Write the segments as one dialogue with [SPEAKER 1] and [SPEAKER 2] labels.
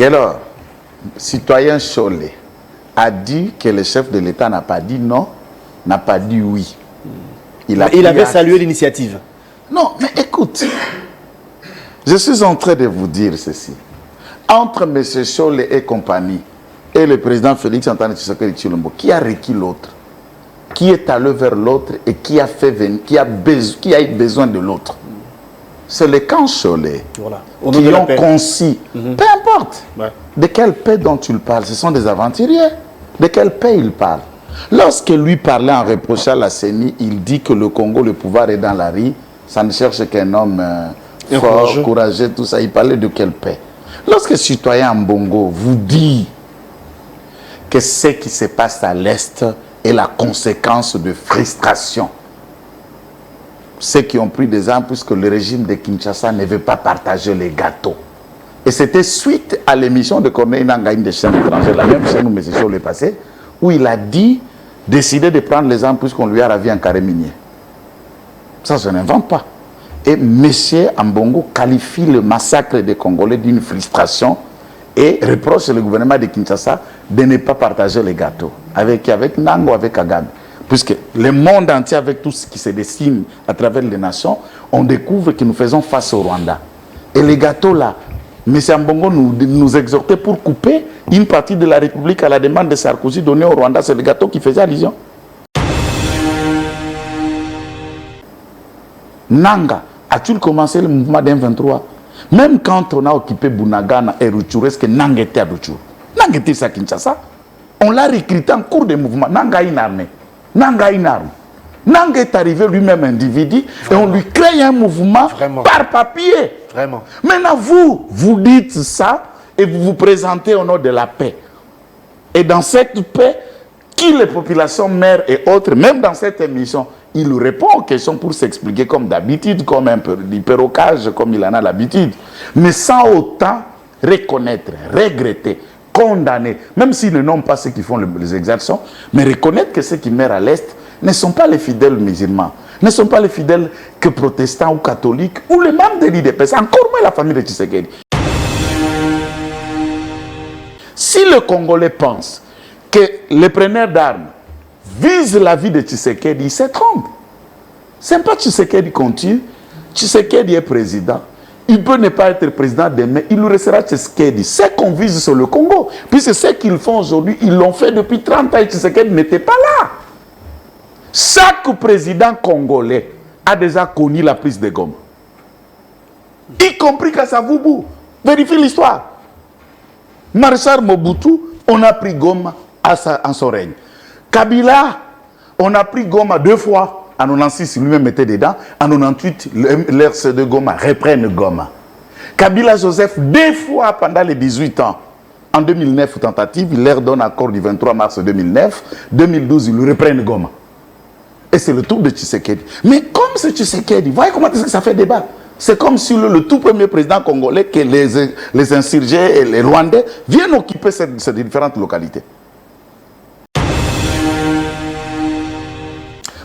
[SPEAKER 1] Alors, citoyen Cholet a dit que le chef de l'État n'a pas dit non, n'a pas dit oui.
[SPEAKER 2] Il avait salué l'initiative.
[SPEAKER 1] Non, mais écoute, je suis en train de vous dire ceci. Entre M. Cholet et compagnie et le président Félix Antoine Tshisekedi Tshilombo, qui a requis l'autre, qui est allé vers l'autre et qui a eu besoin de l'autre? C'est les camps Cholet qui ont conçu. Peu importe de quelle paix dont tu parles. Ce sont des aventuriers. De quelle paix il parle? Lorsque lui parlait en reprochant la CENI, il dit que le Congo, le pouvoir est dans la rue. Ça ne cherche qu'un homme fort, courageux, tout ça. Il parlait de quelle paix? Lorsque citoyen Mbongo vous dit que ce qui se passe à l'Est est la conséquence de frustration, ceux qui ont pris des armes puisque le régime de Kinshasa ne veut pas partager les gâteaux. Et c'était suite à l'émission de Corneille Nangaa, une des chaînes étrangères, la même chaîne où M. Cholet est passé, où il a décidé de prendre les armes puisqu'on lui a ravi un carré minier. Ça, je n'invente pas. Et M. Ambongo qualifie le massacre des Congolais d'une frustration et reproche le gouvernement de Kinshasa de ne pas partager les gâteaux. Avec Nango, avec Kagame. Puisque le monde entier, avec tout ce qui se dessine à travers les nations, on découvre que nous faisons face au Rwanda. Et les gâteaux là, M. Ambongo nous exhortait pour couper une partie de la République à la demande de Sarkozy donnée au Rwanda. C'est le gâteau qui faisait allusion. Nanga, a-t-il commencé le mouvement d'M23? Même quand on a occupé Bunagana et Rutshuru, est-ce que Nanga était à Rutshuru? Nanga était à Kinshasa. On l'a recruté en cours de mouvement. Nanga a une armée. Nanga a une arme. Nanga est arrivé lui-même individu. Vraiment. Et on lui crée un mouvement par papier.
[SPEAKER 2] Vraiment.
[SPEAKER 1] Maintenant, vous dites ça et vous vous présentez au nom de la paix. Et dans cette paix, qui les populations mères et autres, même dans cette émission, il répond aux questions pour s'expliquer comme d'habitude, comme un peu d'hyperocage, comme il en a l'habitude. Mais sans autant reconnaître, regretter, condamner, même s'ils ne nomment pas ceux qui font les exactions, mais reconnaître que ceux qui meurent à l'Est ne sont pas les fidèles musulmans, ne sont pas les fidèles que protestants ou catholiques, ou les membres de l'IDPS, encore moins la famille de Tshisekedi. Si le Congolais pense que les preneurs d'armes visent la vie de Tshisekedi, il se trompe. Ce n'est pas Tshisekedi qu'on tue. Tshisekedi est président. Il peut ne pas être président demain, il nous restera Tshisekedi. C'est qu'on vise sur le Congo. Puisque ce qu'ils font aujourd'hui, ils l'ont fait depuis 30 ans et Tshisekedi n'était pas là. Chaque président congolais a déjà connu la prise de Goma. Y compris Kasavubu. Vérifie l'histoire. Marshal Mobutu, on a pris Goma en son règne. Kabila, on a pris Goma 2 fois. En 96, lui-même était dedans. En 98, l'RC de Goma reprennent Goma. Kabila Joseph, 2 fois pendant les 18 ans. En 2009, tentative, il leur donne accord du 23 mars 2009. 2012, ils lui reprennent Goma. Et c'est le tour de Tshisekedi. Mais comme c'est Tshisekedi, voyez comment est-ce que ça fait débat. C'est comme si le tout premier président congolais, que les insurgés et les Rwandais viennent occuper ces différentes localités.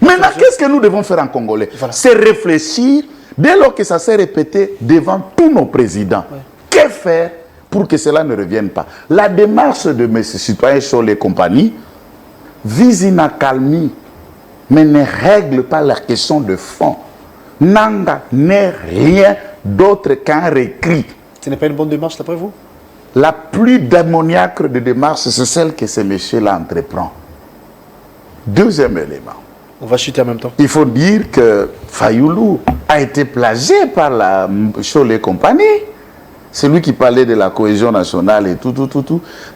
[SPEAKER 1] Maintenant, qu'est-ce que nous devons faire en Congolais? C'est réfléchir, dès lors que ça s'est répété devant tous nos présidents. Que faire pour que cela ne revienne pas? La démarche de M. Citoyen Cholet et compagnie vise une accalmie, mais ne règle pas la question de fond. Nanga n'est rien d'autre qu'un récrit.
[SPEAKER 2] Ce n'est pas une bonne démarche, d'après vous?
[SPEAKER 1] La plus démoniaque de démarche, c'est celle que ce monsieur-là entreprend. Deuxième élément.
[SPEAKER 2] On va chuter en même temps.
[SPEAKER 1] Il faut dire que Fayoulou a été plagié par la Cholet compagnie. C'est lui qui parlait de la cohésion nationale et tout.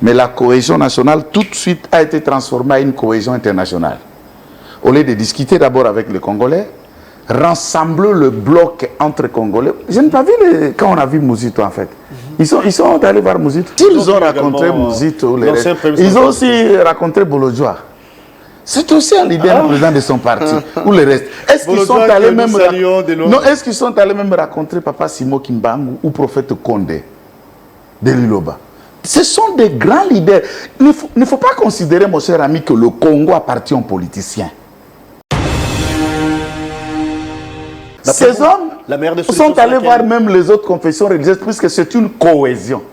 [SPEAKER 1] Mais la cohésion nationale, tout de suite, a été transformée en une cohésion internationale. Au lieu de discuter d'abord avec les Congolais, rassembler le bloc entre Congolais. Je n'ai pas vu quand on a vu Mouzito en fait. Ils sont allés voir Mouzito. Ils ont rencontré Mouzito. Ils ont aussi rencontré Bolodjoa. C'est aussi un leader, le président de son parti. Ou le reste. Est-ce qu'ils sont allés même est-ce qu'ils sont allés même rencontrer Papa Simo Kimbangu ou Prophète Condé de Liloba? Ce sont des grands leaders. Il ne faut pas considérer, mon cher ami, que le Congo appartient aux politiciens. Ces hommes sont allés voir même les autres confessions religieuses puisque c'est une cohésion.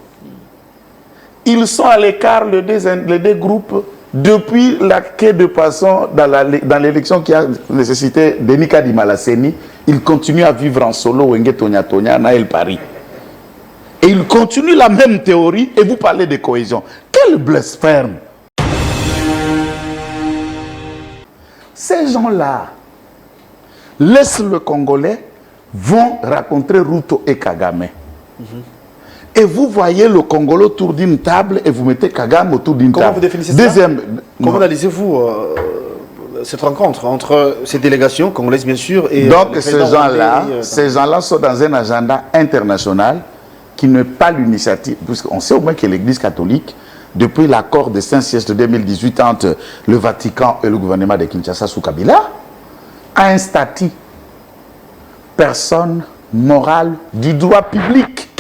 [SPEAKER 1] Ils sont à l'écart, les deux groupes, depuis la quai de passant dans l'élection qui a nécessité Denis Kadima Lasseni. Ils continuent à vivre en solo, Wenge Tonya Tonya, Naël Paris. Et ils continuent la même théorie et vous parlez de cohésion. Quel blasphème! Ces gens-là laissent le Congolais, vont rencontrer Ruto et Kagame. Et vous voyez le Congolais autour d'une table et vous mettez Kagame autour d'une table.
[SPEAKER 2] Comment vous définissez ça? Comment analysez-vous cette rencontre entre ces délégations congolaises, bien sûr, et...
[SPEAKER 1] Donc ces gens-là sont dans un agenda international qui n'est pas l'initiative, puisqu'on sait au moins que l'Église catholique, depuis l'accord de Saint-Siège de 2018 entre le Vatican et le gouvernement de Kinshasa sous Kabila, a un statut personne morale du droit public.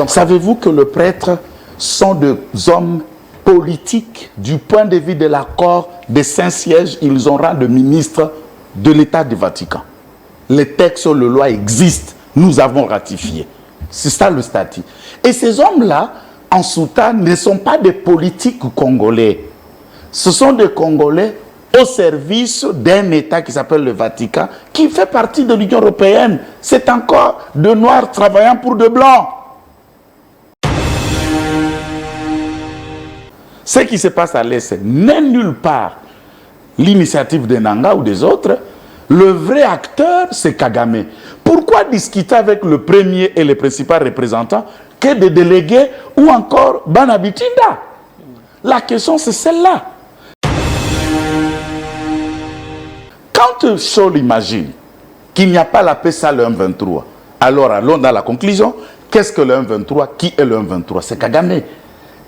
[SPEAKER 1] Savez-vous que les prêtres sont des hommes politiques du point de vue de l'accord de Saint-Siège? Ils ont rang de ministre de l'État du Vatican. Les textes sur les lois existent. Nous avons ratifié. C'est ça le statut. Et ces hommes-là, en Soudan, ne sont pas des politiques congolais. Ce sont des Congolais au service d'un État qui s'appelle le Vatican, qui fait partie de l'Union européenne. C'est encore de Noirs travaillant pour de Blancs. Ce qui se passe à l'Est n'est nulle part l'initiative de Nanga ou des autres. Le vrai acteur, c'est Kagame. Pourquoi discuter avec le premier et le principal représentant que de délégués ou encore Banabitinda? La question, c'est celle-là. Quand Scholl imagine qu'il n'y a pas la paix sans le M23, alors allons dans la conclusion. Qu'est-ce que le M23? Qui est le M23? C'est Kagame.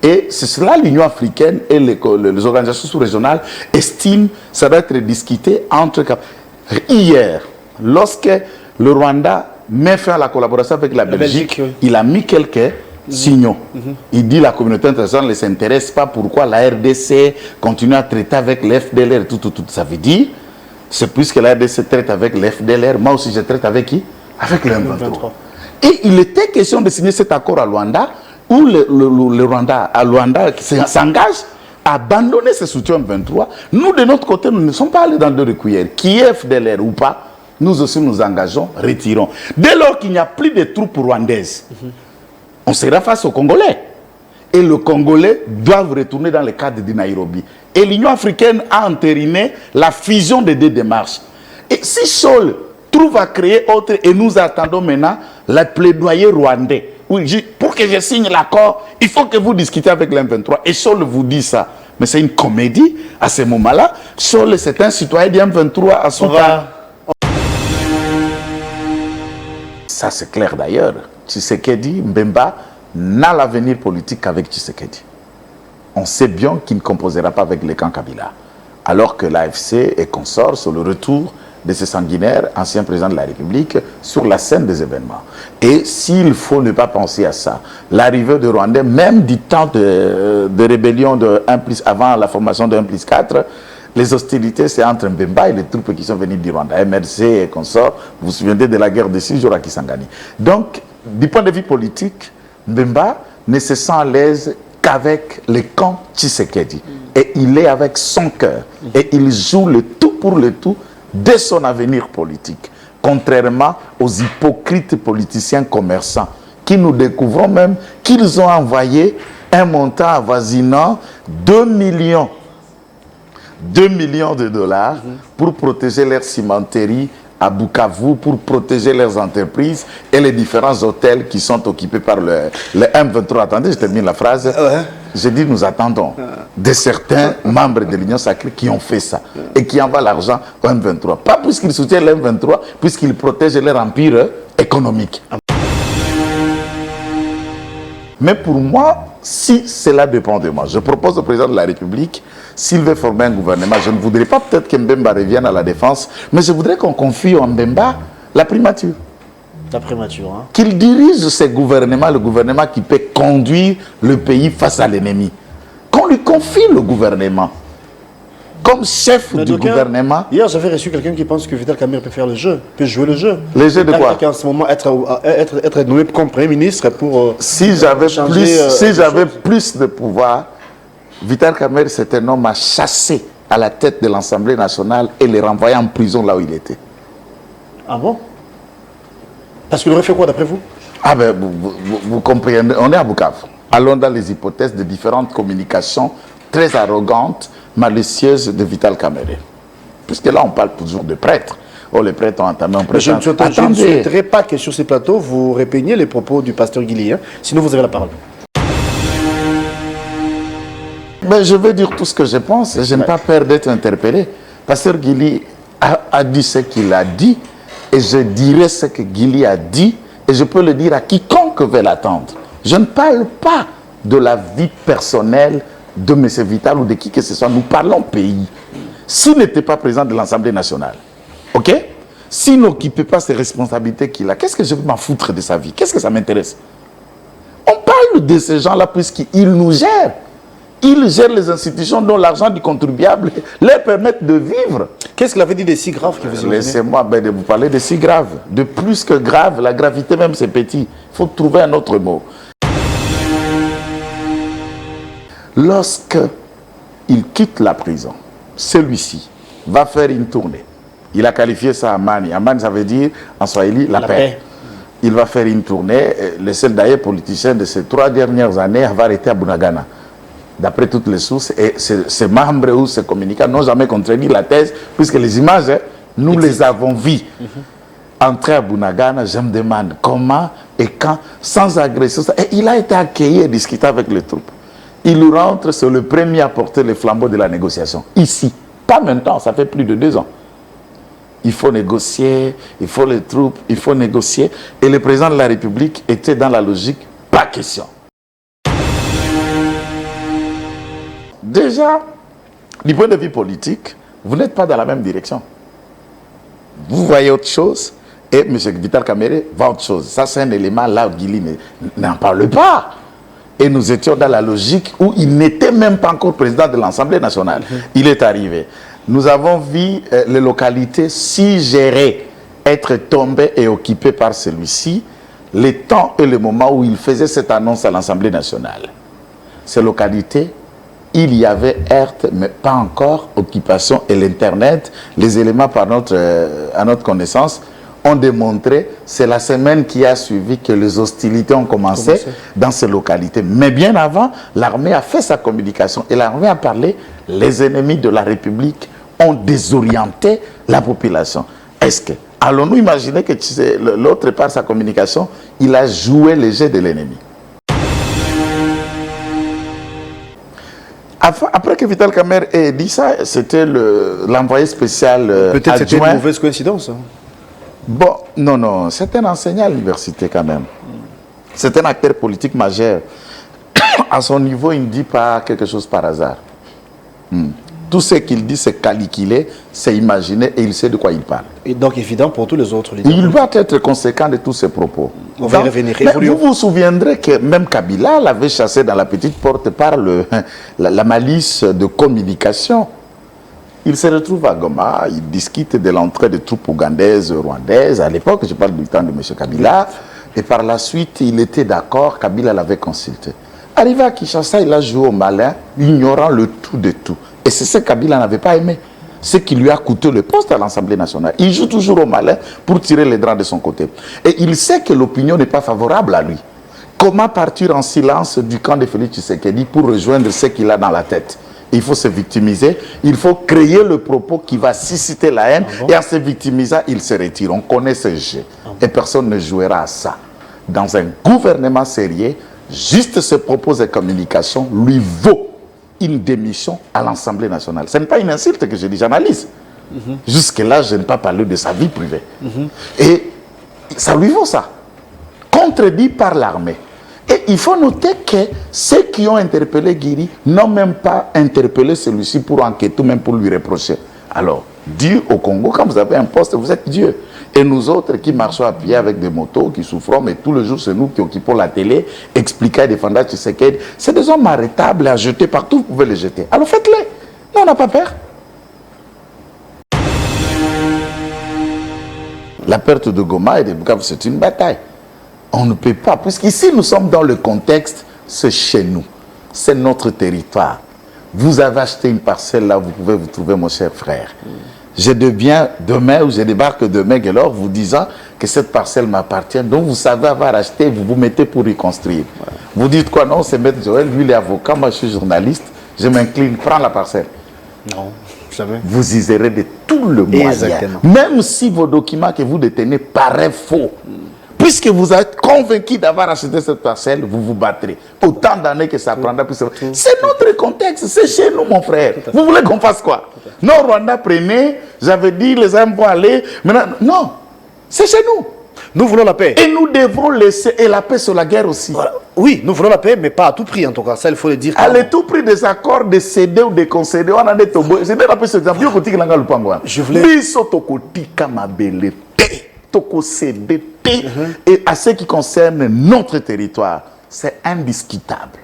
[SPEAKER 1] Et c'est cela l'Union africaine et les organisations sous-régionales estiment ça doit être discuté entre... Hier, lorsque le Rwanda met fin à la collaboration avec la Belgique, oui. Il a mis quelques signaux. Il dit la communauté internationale ne s'intéresse pas pourquoi la RDC continue à traiter avec l'FDLR. Tout. Ça veut dire, c'est plus que la RDC traite avec l'FDLR, moi aussi je traite avec qui? Avec le M23. Et il était question de signer cet accord à Luanda, où le Rwanda s'engage à abandonner ce soutien M23. Nous, de notre côté, nous ne sommes pas allés dans deux cuillères. Qui est FDLR ou pas, nous aussi nous engageons, retirons. Dès lors qu'il n'y a plus de troupes rwandaises, on sera face aux Congolais. Et les Congolais doivent retourner dans le cadre de Nairobi. Et l'Union africaine a entériné la fusion des deux démarches. Et si Scholl trouve à créer autre, et nous attendons maintenant le plaidoyer rwandais, oui, pour que je signe l'accord, il faut que vous discutez avec l'M23. Et Scholl vous dit ça. Mais c'est une comédie à ce moment-là. Scholl, c'est un citoyen du M23 à son temps. Ça, c'est clair d'ailleurs. Tshisekedi, Mbemba, n'a l'avenir politique qu'avec Tshisekedi. On sait bien qu'il ne composera pas avec le camp Kabila. Alors que l'AFC est consort sur le retour de ces sanguinaires, anciens présidents de la République, sur la scène des événements. Et s'il faut ne pas penser à ça, l'arrivée de Rwandais, même du temps de rébellion avant la formation de 1+4, les hostilités, c'est entre Mbemba et les troupes qui sont venues du Rwanda, MRC et consorts. Vous vous souvenez de la guerre de 6 jours à Kisangani. Donc, du point de vue politique, Mbemba ne se sent à l'aise qu'avec le camp Tshisekedi. Et il est avec son cœur. Et il joue le tout pour le tout de son avenir politique. Contrairement aux hypocrites politiciens commerçants qui nous découvrons même qu'ils ont envoyé un montant avoisinant 2 millions de dollars pour protéger leur cimenterie à Bukavu, pour protéger leurs entreprises et les différents hôtels qui sont occupés par le M23. Attendez, je termine la phrase. J'ai dit, nous attendons de certains membres de l'Union sacrée qui ont fait ça et qui envoient l'argent au M23. Pas puisqu'ils soutiennent le M23, puisqu'ils protègent leur empire économique. Mais pour moi, si cela dépend de moi, je propose au président de la République, s'il veut former un gouvernement, je ne voudrais pas peut-être que Mbemba revienne à la défense, mais je voudrais qu'on confie à Mbemba la primature.
[SPEAKER 2] La primature, hein.
[SPEAKER 1] Qu'il dirige ce gouvernement, le gouvernement qui peut conduire le pays face à l'ennemi. Qu'on lui confie le gouvernement. comme chef du gouvernement.
[SPEAKER 2] Hier, j'avais reçu quelqu'un qui pense que Vital Kamerhe peut faire le jeu, peut jouer le jeu.
[SPEAKER 1] Le jeu de quoi?
[SPEAKER 2] En ce moment, être nommé comme Premier ministre pour.
[SPEAKER 1] Si j'avais plus de pouvoir, Vital Kamerhe, c'est un homme à chasser à la tête de l'Assemblée nationale et les renvoyer en prison là où il était.
[SPEAKER 2] Ah bon? Parce qu'il aurait fait quoi d'après vous?
[SPEAKER 1] Ah ben, vous comprenez, on est à Bukavu. Allons dans les hypothèses de différentes communications très arrogantes, malicieuses de Vital Kamerhe. Puisque là, on parle toujours de prêtres. Oh, les prêtres ont entamé un prêtre.
[SPEAKER 2] Je ne souhaiterais pas que sur ces plateaux, vous répeigniez les propos du pasteur Guili. Hein? Sinon, vous avez la parole.
[SPEAKER 1] Mais je vais dire tout ce que je pense et je n'ai pas peur d'être interpellé. Pasteur Guili a dit ce qu'il a dit et je dirai ce que Guili a dit et je peux le dire à quiconque veut l'attendre. Je ne parle pas de la vie personnelle de M. Vital ou de qui que ce soit. Nous parlons pays. S'il n'était pas président de l'Assemblée nationale, ok? S'il n'occupait pas ses responsabilités qu'il a, qu'est-ce que je veux m'en foutre de sa vie? Qu'est-ce que ça m'intéresse? On parle de ces gens-là puisqu'ils nous gèrent. Ils gèrent les institutions dont l'argent du contribuable leur permet de vivre.
[SPEAKER 2] Qu'est-ce qu'il avait dit de si grave que vous imaginez?
[SPEAKER 1] Laissez-moi de vous parler de si grave. De plus que grave, la gravité même c'est petit. Il faut trouver un autre mot. Lorsque il quitte la prison, celui-ci va faire une tournée. Il a qualifié ça Amani. Amani, ça veut dire en swahili la paix. Il va faire une tournée. Le seul d'ailleurs politicien de ces 3 dernières années va arrêter à Bunagana. D'après toutes les sources, et ces membres ou ces communicants n'ont jamais contredit la thèse, puisque les images, nous les avons vues. Entrer à Bunagana, je me demande comment et quand, sans agression. Et il a été accueilli et discuté avec les troupes. Il rentre, c'est le premier à porter les flambeaux de la négociation. Ici, pas maintenant, ça fait plus de 2 ans. Il faut négocier, il faut les troupes, il faut négocier. Et le président de la République était dans la logique, pas question. Déjà, du point de vue politique, vous n'êtes pas dans la même direction. Vous voyez autre chose et M. Vital Kamerhe voit autre chose. Ça, c'est un élément là où Guili n'en parle pas. Et nous étions dans la logique où il n'était même pas encore président de l'Assemblée nationale. Il est arrivé. Nous avons vu les localités si gérées être tombées et occupées par celui-ci, les temps et le moment où il faisait cette annonce à l'Assemblée nationale. Ces localités, il y avait Herth, mais pas encore occupation et l'Internet. Les éléments à notre connaissance ont démontré, c'est la semaine qui a suivi que les hostilités ont commencé dans ces localités. Mais bien avant, l'armée a fait sa communication et l'armée a parlé, les ennemis de la République ont désorienté la population. Est-ce que, allons-nous imaginer que l'autre par sa communication, il a joué le jeu de l'ennemi? Après que Vital Kamerhe ait dit ça, c'était l'envoyé spécial
[SPEAKER 2] peut-être c'était une mauvaise coïncidence. Hein.
[SPEAKER 1] Bon, non, c'est un enseignant à l'université quand même. C'est un acteur politique majeur. À son niveau, il ne dit pas quelque chose par hasard. Tout ce qu'il dit, c'est calculé, c'est imaginé et il sait de quoi il parle.
[SPEAKER 2] Et donc évident pour tous les autres leaders.
[SPEAKER 1] Il doit être conséquent de tous ses propos.
[SPEAKER 2] On va y revenir.
[SPEAKER 1] Vous vous souviendrez que même Kabila l'avait chassé dans la petite porte par la malice de communication. Il se retrouve à Goma, il discute de l'entrée des troupes ougandaises, rwandaises. À l'époque, je parle du temps de M. Kabila. Et par la suite, il était d'accord, Kabila l'avait consulté. Arrivé à Kinshasa, il a joué au malin, ignorant le tout de tout. Et c'est ce que Kabila n'avait pas aimé. Ce qui lui a coûté le poste à l'Assemblée nationale. Il joue toujours au malin pour tirer les draps de son côté. Et il sait que l'opinion n'est pas favorable à lui. Comment partir en silence du camp de Félix Tshisekedi pour rejoindre ce qu'il a dans la tête? Il faut se victimiser, il faut créer le propos qui va susciter la haine, et en se victimisant, il se retire. On connaît ce jeu. Et personne ne jouera à ça. Dans un gouvernement sérieux, juste ce propos de communication lui vaut une démission à l'Assemblée nationale. Ce n'est pas une insulte que je dis, j'analyse. Jusque-là, je n'ai pas parlé de sa vie privée. Et ça lui vaut ça. Contredit par l'armée. Et il faut noter que ceux qui ont interpellé Guiri n'ont même pas interpellé celui-ci pour enquêter, même pour lui reprocher. Alors, Dieu au Congo, quand vous avez un poste, vous êtes Dieu. Et nous autres qui marchons à pied avec des motos, qui souffrons, mais tous les jours c'est nous qui occupons la télé, expliquer des défendants Tshisekedi, c'est des hommes arrêtables à jeter partout, vous pouvez les jeter. Alors faites-les. Non, on n'a pas peur. La perte de Goma et de Bukavu, c'est une bataille. On ne peut pas, puisqu'ici nous sommes dans le contexte, c'est chez nous, c'est notre territoire. Vous avez acheté une parcelle là, vous pouvez vous trouver, mon cher frère. Je deviens demain, ou je débarque demain, alors vous disant que cette parcelle m'appartient, donc vous savez avoir acheté, vous vous mettez pour y construire. Ouais. Vous dites quoi? Non, c'est Maître Joël, lui il est avocat, moi je suis journaliste, je m'incline, prends la parcelle.
[SPEAKER 2] Non, jamais.
[SPEAKER 1] Vous userez de tout le moyen. Exactement. Même si vos documents que vous détenez paraissent faux. Puisque vous êtes convaincu d'avoir acheté cette parcelle, vous vous battrez. Autant d'années que ça prendra. C'est notre contexte, c'est chez nous, mon frère. Vous voulez qu'on fasse quoi? Non, Rwanda, prenez, j'avais dit, les hommes vont aller. Maintenant, non, c'est chez nous.
[SPEAKER 2] Nous voulons la paix.
[SPEAKER 1] Et nous devons laisser, et la paix sur la guerre aussi.
[SPEAKER 2] Voilà. Oui, nous voulons la paix, mais pas à tout prix en tout cas. Ça, il faut le dire.
[SPEAKER 1] À tout prix des accords, de céder ou de concéder. On a des tombeaux. C'est la paix sur l'exemple.
[SPEAKER 2] Je voulais.
[SPEAKER 1] Et à ce qui concerne notre territoire, c'est indiscutable,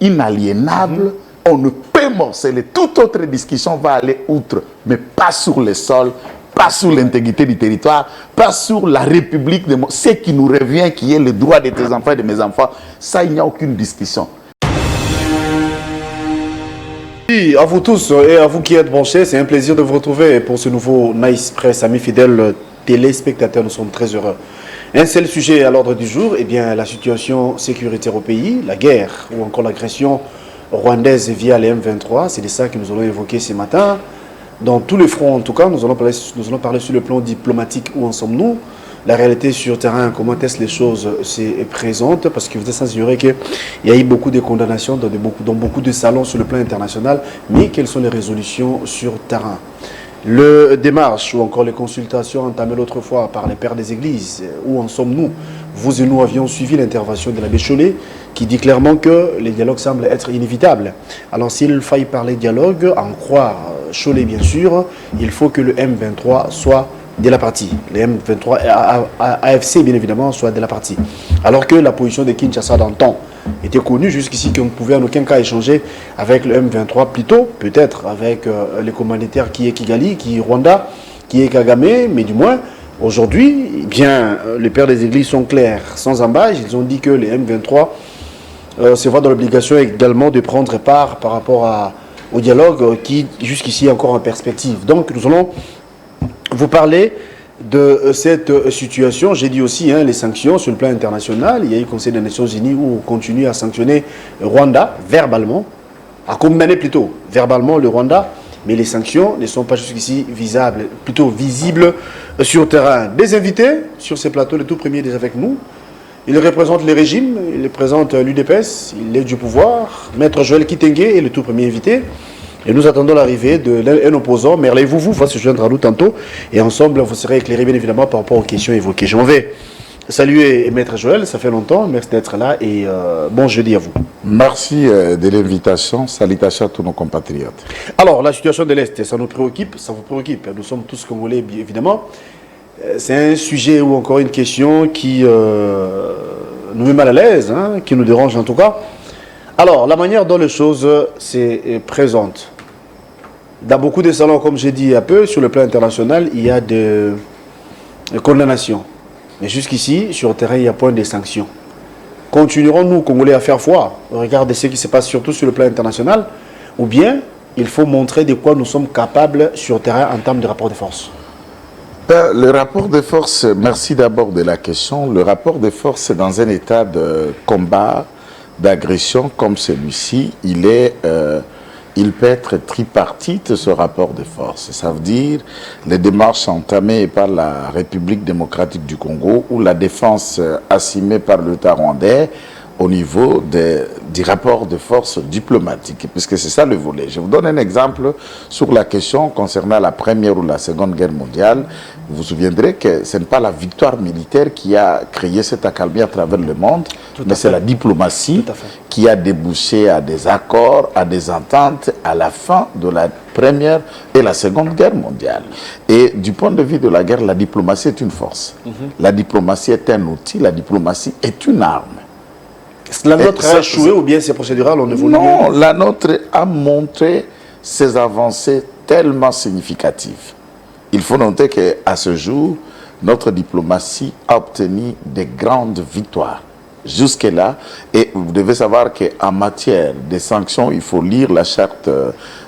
[SPEAKER 1] inaliénable. On ne peut morceler. Toute autre discussion va aller outre, mais pas sur le sol, pas sur l'intégrité du territoire, pas sur la République, ce qui nous revient, qui est le droit de tes enfants et de mes enfants. Ça, il n'y a aucune discussion.
[SPEAKER 2] Oui, à vous tous et à vous qui êtes branchés, c'est un plaisir de vous retrouver pour ce nouveau Nice Press, amis fidèles téléspectateurs, nous sommes très heureux. Un seul sujet à l'ordre du jour, eh bien, la situation sécuritaire au pays, la guerre ou encore l'agression rwandaise via les M23. C'est de ça que nous allons évoquer ce matin. Dans tous les fronts, en tout cas, nous allons parler sur le plan diplomatique, où en sommes-nous, la réalité sur terrain, comment est-ce que les choses se présentent, parce que vous êtes sans ignorer qu'il y a eu beaucoup de condamnations dans beaucoup de salons sur le plan international, mais quelles sont les résolutions sur terrain? Le démarche ou encore les consultations entamées l'autre fois par les pères des églises, où en sommes-nous? Vous et nous avions suivi l'intervention de l'abbé Chollet qui dit clairement que les dialogues semblent être inévitables. Alors s'il faille parler dialogue, en croire Chollet bien sûr, il faut que le M23 soit de la partie. Les M23 AFC bien évidemment soit de la partie. Alors que la position de Kinshasa d'antan était connue jusqu'ici qu'on ne pouvait en aucun cas échanger avec le M23, plutôt peut-être avec les commanditaires qui est Kigali, qui est Rwanda, qui est Kagame, mais du moins aujourd'hui, eh bien, les pères des églises sont clairs, sans embâche. Ils ont dit que les M23 se voient dans l'obligation également de prendre part par rapport au dialogue qui jusqu'ici est encore en perspective. Donc nous allons vous parler de cette situation. J'ai dit aussi les sanctions sur le plan international. Il y a eu le Conseil des Nations Unies où on continue à sanctionner Rwanda verbalement, à condamner plutôt verbalement le Rwanda, mais les sanctions ne sont pas jusqu'ici visibles sur terrain. Des invités sur ces plateaux, le tout premier est avec nous. Il représente le régime, il représente l'UDPS, il est du pouvoir. Maître Joël Kitenge est le tout premier invité. Et nous attendons l'arrivée d'un opposant. Merley Vouvou va se joindre à nous tantôt. Et ensemble, vous serez éclairés bien évidemment par rapport aux questions évoquées. Je m'en vais saluer Maître Joël, ça fait longtemps. Merci d'être là et bon jeudi à vous.
[SPEAKER 1] Merci de l'invitation. Salutations à tous nos compatriotes.
[SPEAKER 2] Alors, la situation de l'Est, ça nous préoccupe, ça vous préoccupe. Nous sommes tous Congolais, bien évidemment. C'est un sujet ou encore une question qui nous met mal à l'aise, qui nous dérange en tout cas. Alors, la manière dont les choses se présentent. Dans beaucoup de salons, comme j'ai dit un peu, sur le plan international, il y a des condamnations. Mais jusqu'ici, sur le terrain, il y a point de sanctions. Continuerons-nous, Congolais, à faire foi au regard de ce qui se passe surtout sur le plan international? Ou bien, il faut montrer de quoi nous sommes capables sur le terrain en termes de rapport de force?
[SPEAKER 1] Le rapport de force, merci d'abord de la question. Le rapport de force, dans un état de combat, d'agression comme celui-ci, il peut être tripartite, ce rapport de force. Ça veut dire les démarches entamées par la République démocratique du Congo ou la défense assumée par l'État rwandais au niveau du rapport de force diplomatique, puisque c'est ça le volet. Je vous donne un exemple sur la question concernant la Première ou la Seconde Guerre mondiale. Vous vous souviendrez que ce n'est pas la victoire militaire qui a créé cette accalmie à travers le monde, mais c'est la diplomatie qui a débouché à des accords, à des ententes à la fin de la Première et la Seconde Guerre mondiale. Et du point de vue de la guerre, la diplomatie est une force. La diplomatie est un outil, la diplomatie est une arme.
[SPEAKER 2] La nôtre a échoué ou bien c'est procédural, on évolue?
[SPEAKER 1] Non, la nôtre a montré ses avancées tellement significatives. Il faut noter qu'à ce jour, notre diplomatie a obtenu des grandes victoires. Jusque-là, et vous devez savoir qu'en matière de sanctions, il faut lire la charte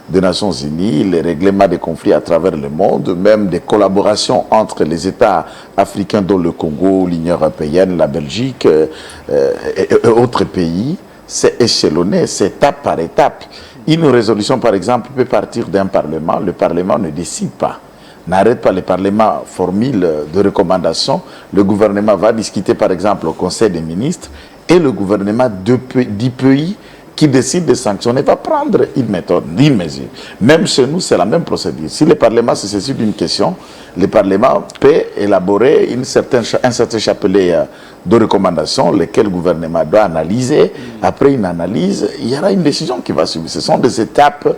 [SPEAKER 1] des Nations Unies, les règlements des conflits à travers le monde, même des collaborations entre les États africains, dont le Congo, l'Union européenne, la Belgique et autres pays. C'est échelonné, c'est étape par étape. Une résolution, par exemple, peut partir d'un Parlement. Le Parlement ne décide pas. N'arrête pas, le Parlement formule de recommandations. Le gouvernement va discuter, par exemple, au Conseil des ministres, et le gouvernement du pays qui décide de sanctionner va prendre une méthode, une mesure. Même chez nous, c'est la même procédure. Si le Parlement se saisit d'une question, le Parlement peut élaborer un certain chapelet de recommandations, lesquelles le gouvernement doit analyser. Après une analyse, il y aura une décision qui va suivre. Ce sont des étapes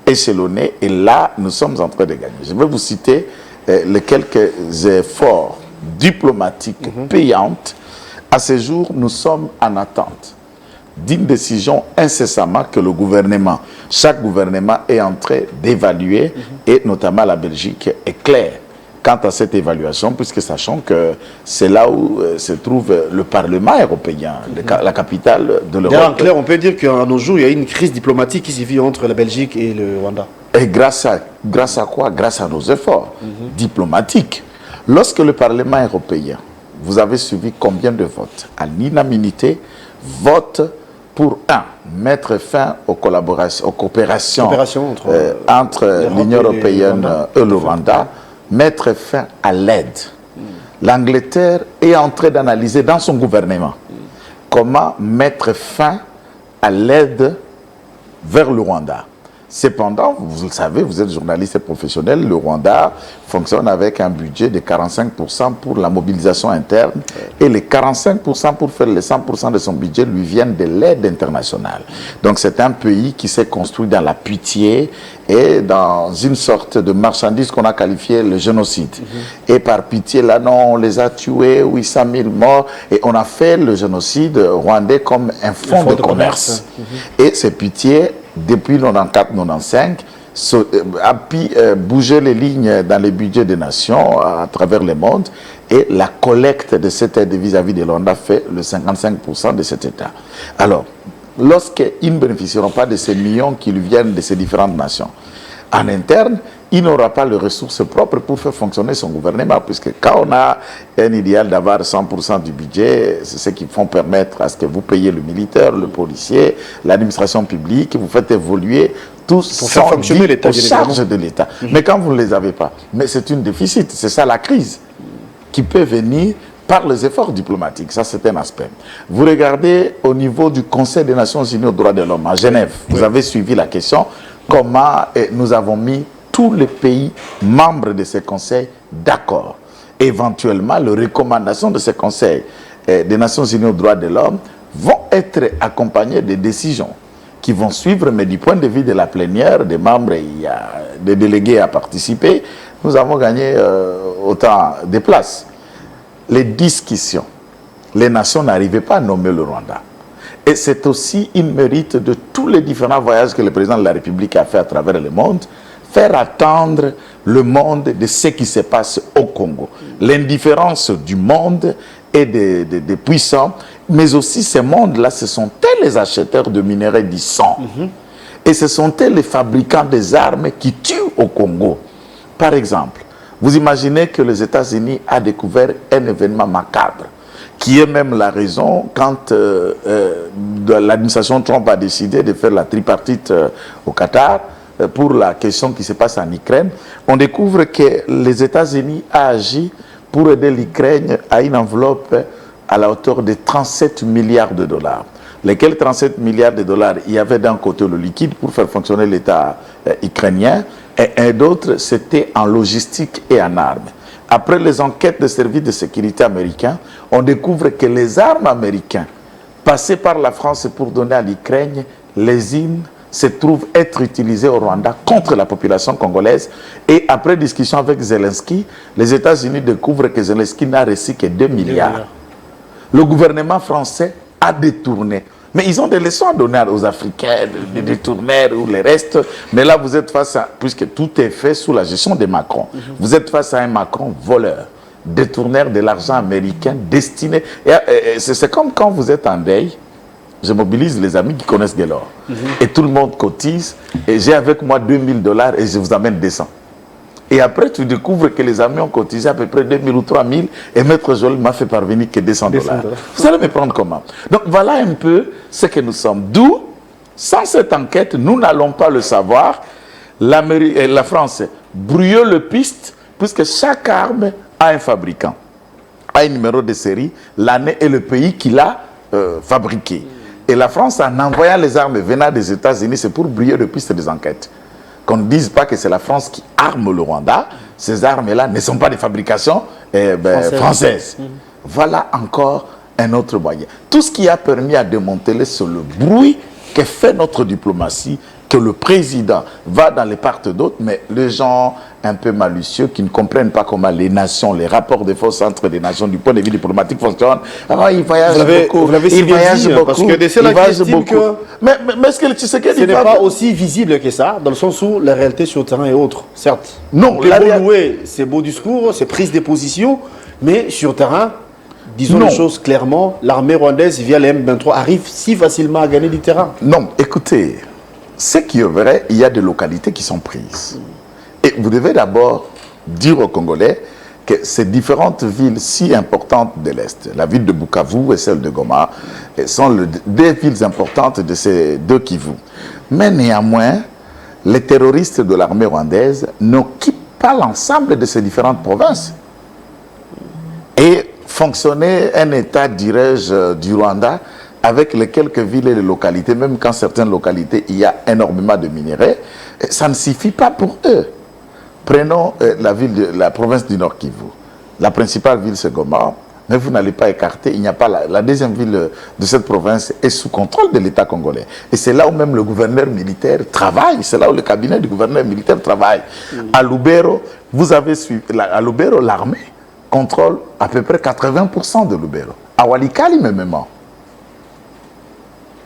[SPEAKER 1] échelonnées, et là, nous sommes en train de gagner. Je vais vous citer les quelques efforts diplomatiques payants. À ce jour, nous sommes en attente d'une décision incessamment que le gouvernement, chaque gouvernement est en train d'évaluer, et notamment la Belgique est claire quant à cette évaluation, puisque sachons que c'est là où se trouve le Parlement européen, la capitale de l'Europe.
[SPEAKER 2] En clair, on peut dire qu'à nos jours, il y a une crise diplomatique qui s'y vit entre la Belgique et le Rwanda.
[SPEAKER 1] Et grâce à quoi? Grâce à nos efforts diplomatiques. Lorsque le Parlement européen, vous avez suivi combien de votes? À l'unanimité, vote pour mettre fin aux coopérations entre l'Union européenne et le Rwanda, mettre fin à l'aide. L'Angleterre est en train d'analyser dans son gouvernement comment mettre fin à l'aide vers le Rwanda. Cependant, vous le savez, vous êtes journaliste professionnel, le Rwanda fonctionne avec un budget de 45% pour la mobilisation interne, et les 45% pour faire les 100% de son budget lui viennent de l'aide internationale. Donc c'est un pays qui s'est construit dans la pitié et dans une sorte de marchandise qu'on a qualifié le génocide. Et par pitié, là, non, on les a tués, 800 000 morts, et on a fait le génocide rwandais comme un fonds de commerce. Et ces pitiés, depuis 1994-1995, a pu bouger les lignes dans les budgets des nations à travers le monde, et la collecte de cette aide vis-à-vis de Rwanda fait le 55% de cet État. Alors, lorsqu'ils ne bénéficieront pas de ces millions qui lui viennent de ces différentes nations, en interne, il n'aura pas les ressources propres pour faire fonctionner son gouvernement, puisque quand on a un idéal d'avoir 100% du budget, c'est ce qui font permettre à ce que vous payez le militaire, le policier, l'administration publique, vous faites évoluer tout sans aux charges de l'État. Mais quand vous ne les avez pas, mais c'est une déficit, c'est ça la crise qui peut venir par les efforts diplomatiques. Ça, c'est un aspect. Vous regardez au niveau du Conseil des Nations Unies aux droits de l'homme à Genève, vous avez suivi la question, comment nous avons mis tous les pays membres de ce conseil d'accord. Éventuellement, les recommandations de ce conseil des Nations Unies aux droits de l'homme vont être accompagnées de décisions qui vont suivre, mais du point de vue de la plénière, des membres, il y a des délégués à participer, nous avons gagné autant de places. Les discussions, les nations n'arrivaient pas à nommer le Rwanda. Et c'est aussi une mérite de tous les différents voyages que le président de la République a fait à travers le monde, faire attendre le monde de ce qui se passe au Congo. L'indifférence du monde et des puissants, mais aussi ces mondes-là, ce sont eux les acheteurs de minerais du sang. Et ce sont eux les fabricants des armes qui tuent au Congo. Par exemple, vous imaginez que les États-Unis ont découvert un événement macabre, qui est même la raison quand l'administration Trump a décidé de faire la tripartite au Qatar pour la question qui se passe en Ukraine. On découvre que les États-Unis ont agi pour aider l'Ukraine à une enveloppe à la hauteur de 37 milliards de dollars. Lesquels 37 milliards de dollars, il y avait d'un côté le liquide pour faire fonctionner l'État ukrainien, et d'autres, c'était en logistique et en armes. Après les enquêtes des services de sécurité américains, on découvre que les armes américaines passées par la France pour donner à l'Ukraine, les hymnes se trouvent être utilisées au Rwanda contre la population congolaise. Et après discussion avec Zelensky, les États-Unis découvrent que Zelensky n'a reçu que 2 milliards. Le gouvernement français a détourné. Mais ils ont des leçons à donner aux Africains, des détourneurs ou les restes. Mais là, vous êtes face à, puisque tout est fait sous la gestion de Macron, vous êtes face à un Macron voleur, détournèrent de l'argent américain destiné... C'est comme quand vous êtes en deuil, je mobilise les amis qui connaissent Gaylor. Et tout le monde cotise, et j'ai avec moi $2000 et je vous amène 200. Et après, tu découvres que les amis ont cotisé à peu près 2000 ou 3000 et Maître Joël m'a fait parvenir que $200. Vous allez me prendre comment? Donc voilà un peu ce que nous sommes. D'où, sans cette enquête, nous n'allons pas le savoir. La France brouille le piste puisque chaque arme a un fabricant, a un numéro de série, l'année et le pays qui l'a fabriqué. Et la France, en envoyant les armes venant des États-Unis, c'est pour brouiller le piste des enquêtes. Qu'on ne dise pas que c'est la France qui arme le Rwanda. Ces armes-là ne sont pas des fabrications françaises. Voilà encore un autre moyen. Tout ce qui a permis à démanteler, c'est le bruit que fait notre diplomatie, que le président va dans les parts d'autres, mais les gens un peu malicieux qui ne comprennent pas comment les nations, les rapports de force entre les nations du point de vue diplomatique fonctionnent. Alors, ils voyagent beaucoup.
[SPEAKER 2] Vous l'avez si bien dit, parce que c'est là qui estime que
[SPEAKER 1] mais est-ce que ce
[SPEAKER 2] n'est pas aussi visible que ça, dans le sens où la réalité sur le terrain est autre, certes.
[SPEAKER 1] Non,
[SPEAKER 2] c'est beau discours, c'est prise de position, mais sur le terrain, disons les choses clairement, l'armée rwandaise via les M23 arrive si facilement à gagner du terrain.
[SPEAKER 1] Non, écoutez, ce qui est vrai, il y a des localités qui sont prises. Et vous devez d'abord dire aux Congolais que ces différentes villes si importantes de l'Est, la ville de Bukavu et celle de Goma, sont deux villes importantes de ces deux Kivu. Mais néanmoins, les terroristes de l'armée rwandaise n'occupent pas l'ensemble de ces différentes provinces. Et fonctionner un État, dirais-je, du Rwanda, avec les quelques villes et les localités, même quand certaines localités, il y a énormément de minerais, ça ne suffit pas pour eux. Prenons la province du Nord Kivu. La principale ville, c'est Goma, mais vous n'allez pas écarter, il n'y a pas la deuxième ville de cette province est sous contrôle de l'État congolais. Et c'est là où même le gouverneur militaire travaille, c'est là où le cabinet du gouverneur militaire travaille. À Lubero, vous avez suivi, à Lubero, l'armée contrôle à peu près 80% de Lubero. À Walikali, même.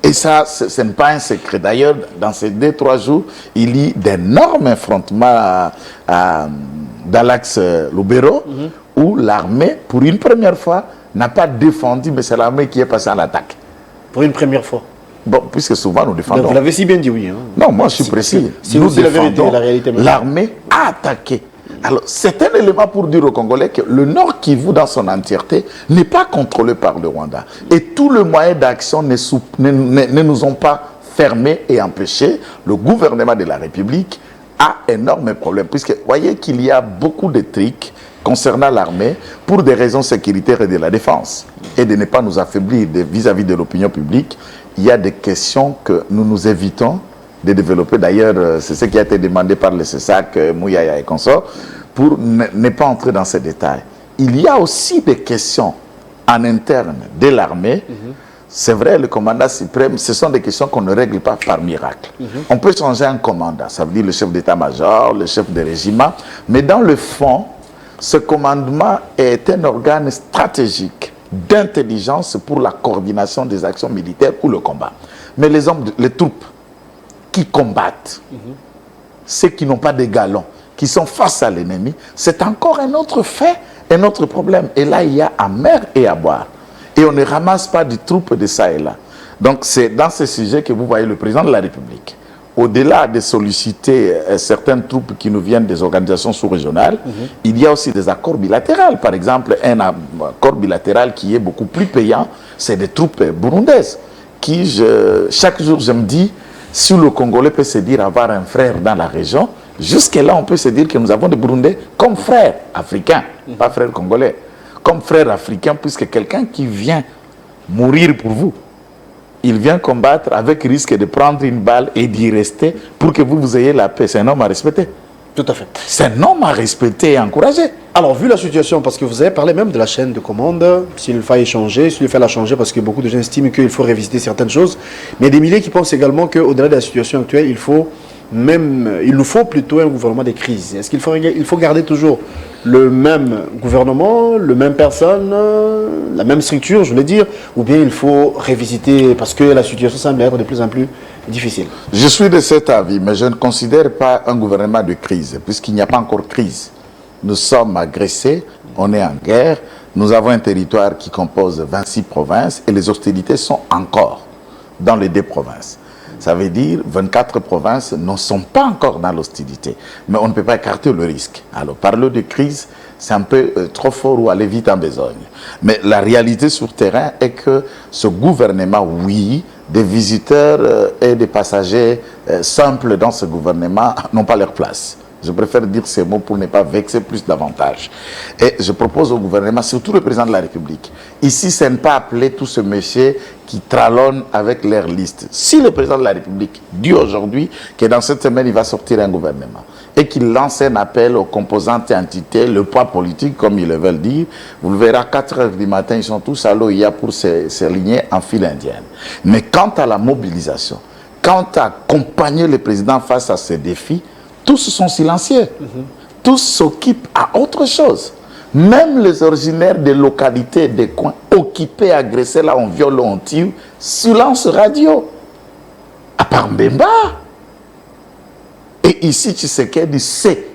[SPEAKER 1] Et ça, ce n'est pas un secret. D'ailleurs, dans ces 2-3 jours, il y a d'énormes affrontements dans l'axe Lubero, où l'armée, pour une première fois, n'a pas défendu, mais c'est l'armée qui est passée à l'attaque.
[SPEAKER 2] Pour une première fois.
[SPEAKER 1] Bon, puisque souvent nous défendons.
[SPEAKER 2] Vous l'avez si bien dit, oui. Hein.
[SPEAKER 1] Non, moi je suis précis.
[SPEAKER 2] C'est aussi la vérité, la réalité.
[SPEAKER 1] L'armée a attaqué. Alors, c'est un élément pour dire aux Congolais que le Nord Kivu, dans son entièreté, n'est pas contrôlé par le Rwanda. Et tous les moyens d'action ne nous ont pas fermés et empêchés. Le gouvernement de la République a énormément de problèmes. Puisque, voyez qu'il y a beaucoup de trucs concernant l'armée pour des raisons sécuritaires et de la défense. Et de ne pas nous affaiblir vis-à-vis de l'opinion publique. Il y a des questions que nous nous évitons de développer. D'ailleurs, c'est ce qui a été demandé par le CESAC, Mouyaya et consorts, pour ne pas entrer dans ces détails. Il y a aussi des questions en interne de l'armée. C'est vrai, le commandant suprême, ce sont des questions qu'on ne règle pas par miracle. On peut changer un commandant, ça veut dire le chef d'état-major, le chef de régiment, mais dans le fond, ce commandement est un organe stratégique d'intelligence pour la coordination des actions militaires ou le combat. Mais les troupes qui combattent, ceux qui n'ont pas de galons, qui sont face à l'ennemi, c'est encore un autre fait, un autre problème. Et là, il y a à mer et à boire. Et on ne ramasse pas des troupes de ça et là. Donc, c'est dans ce sujet que vous voyez le président de la République, au-delà de solliciter certaines troupes qui nous viennent des organisations sous-régionales, il y a aussi des accords bilatéraux. Par exemple, un accord bilatéral qui est beaucoup plus payant, c'est des troupes burundaises. Chaque jour, je me dis, si le Congolais peut se dire avoir un frère dans la région, jusque-là, on peut se dire que nous avons des Burundais comme frères africains, pas frères congolais, comme frères africains, puisque quelqu'un qui vient mourir pour vous, il vient combattre avec risque de prendre une balle et d'y rester pour que vous ayez la paix. C'est un homme à respecter.
[SPEAKER 2] Tout à fait.
[SPEAKER 1] C'est un homme à respecter et à encourager.
[SPEAKER 2] Alors, vu la situation, parce que vous avez parlé même de la chaîne de commande, s'il fallait changer, s'il fallait la changer, parce que beaucoup de gens estiment qu'il faut révisiter certaines choses, mais des milliers qui pensent également qu'au-delà de la situation actuelle, il nous faut plutôt un gouvernement de crise. Est-ce qu'il faut garder toujours le même gouvernement, la même personne, la même structure, je voulais dire, ou bien il faut révisiter parce que la situation semble être de plus en plus difficile?
[SPEAKER 1] Je suis de cet avis, mais je ne considère pas un gouvernement de crise, puisqu'il n'y a pas encore crise. nous sommes agressés, on est en guerre, nous avons un territoire qui compose 26 provinces et les hostilités sont encore dans les 2 provinces. Ça veut dire 24 provinces ne sont pas encore dans l'hostilité. Mais on ne peut pas écarter le risque. Alors, parler de crise, c'est un peu trop fort ou aller vite en besogne. Mais la réalité sur terrain est que ce gouvernement, oui, des visiteurs et des passagers simples dans ce gouvernement n'ont pas leur place. Je préfère dire ces mots pour ne pas vexer plus davantage. Et je propose au gouvernement, surtout le président de la République, ici, c'est ne pas appeler tous ces messieurs qui tralonnent avec leur liste. Si le président de la République dit aujourd'hui que dans cette semaine, il va sortir un gouvernement et qu'il lance un appel aux composantes et entités, le poids politique, comme ils le veulent dire, vous le verrez à 4 heures du matin, ils sont tous à l'OIA pour s'aligner en file indienne. Mais quant à la mobilisation, quant à accompagner le président face à ces défis, tous sont silencieux. Tous s'occupent à autre chose. Même les originaires des localités, des coins occupés, agressés, là on viole, on tue, silence radio. À part Mbemba. Et ici, Tshisekedi sait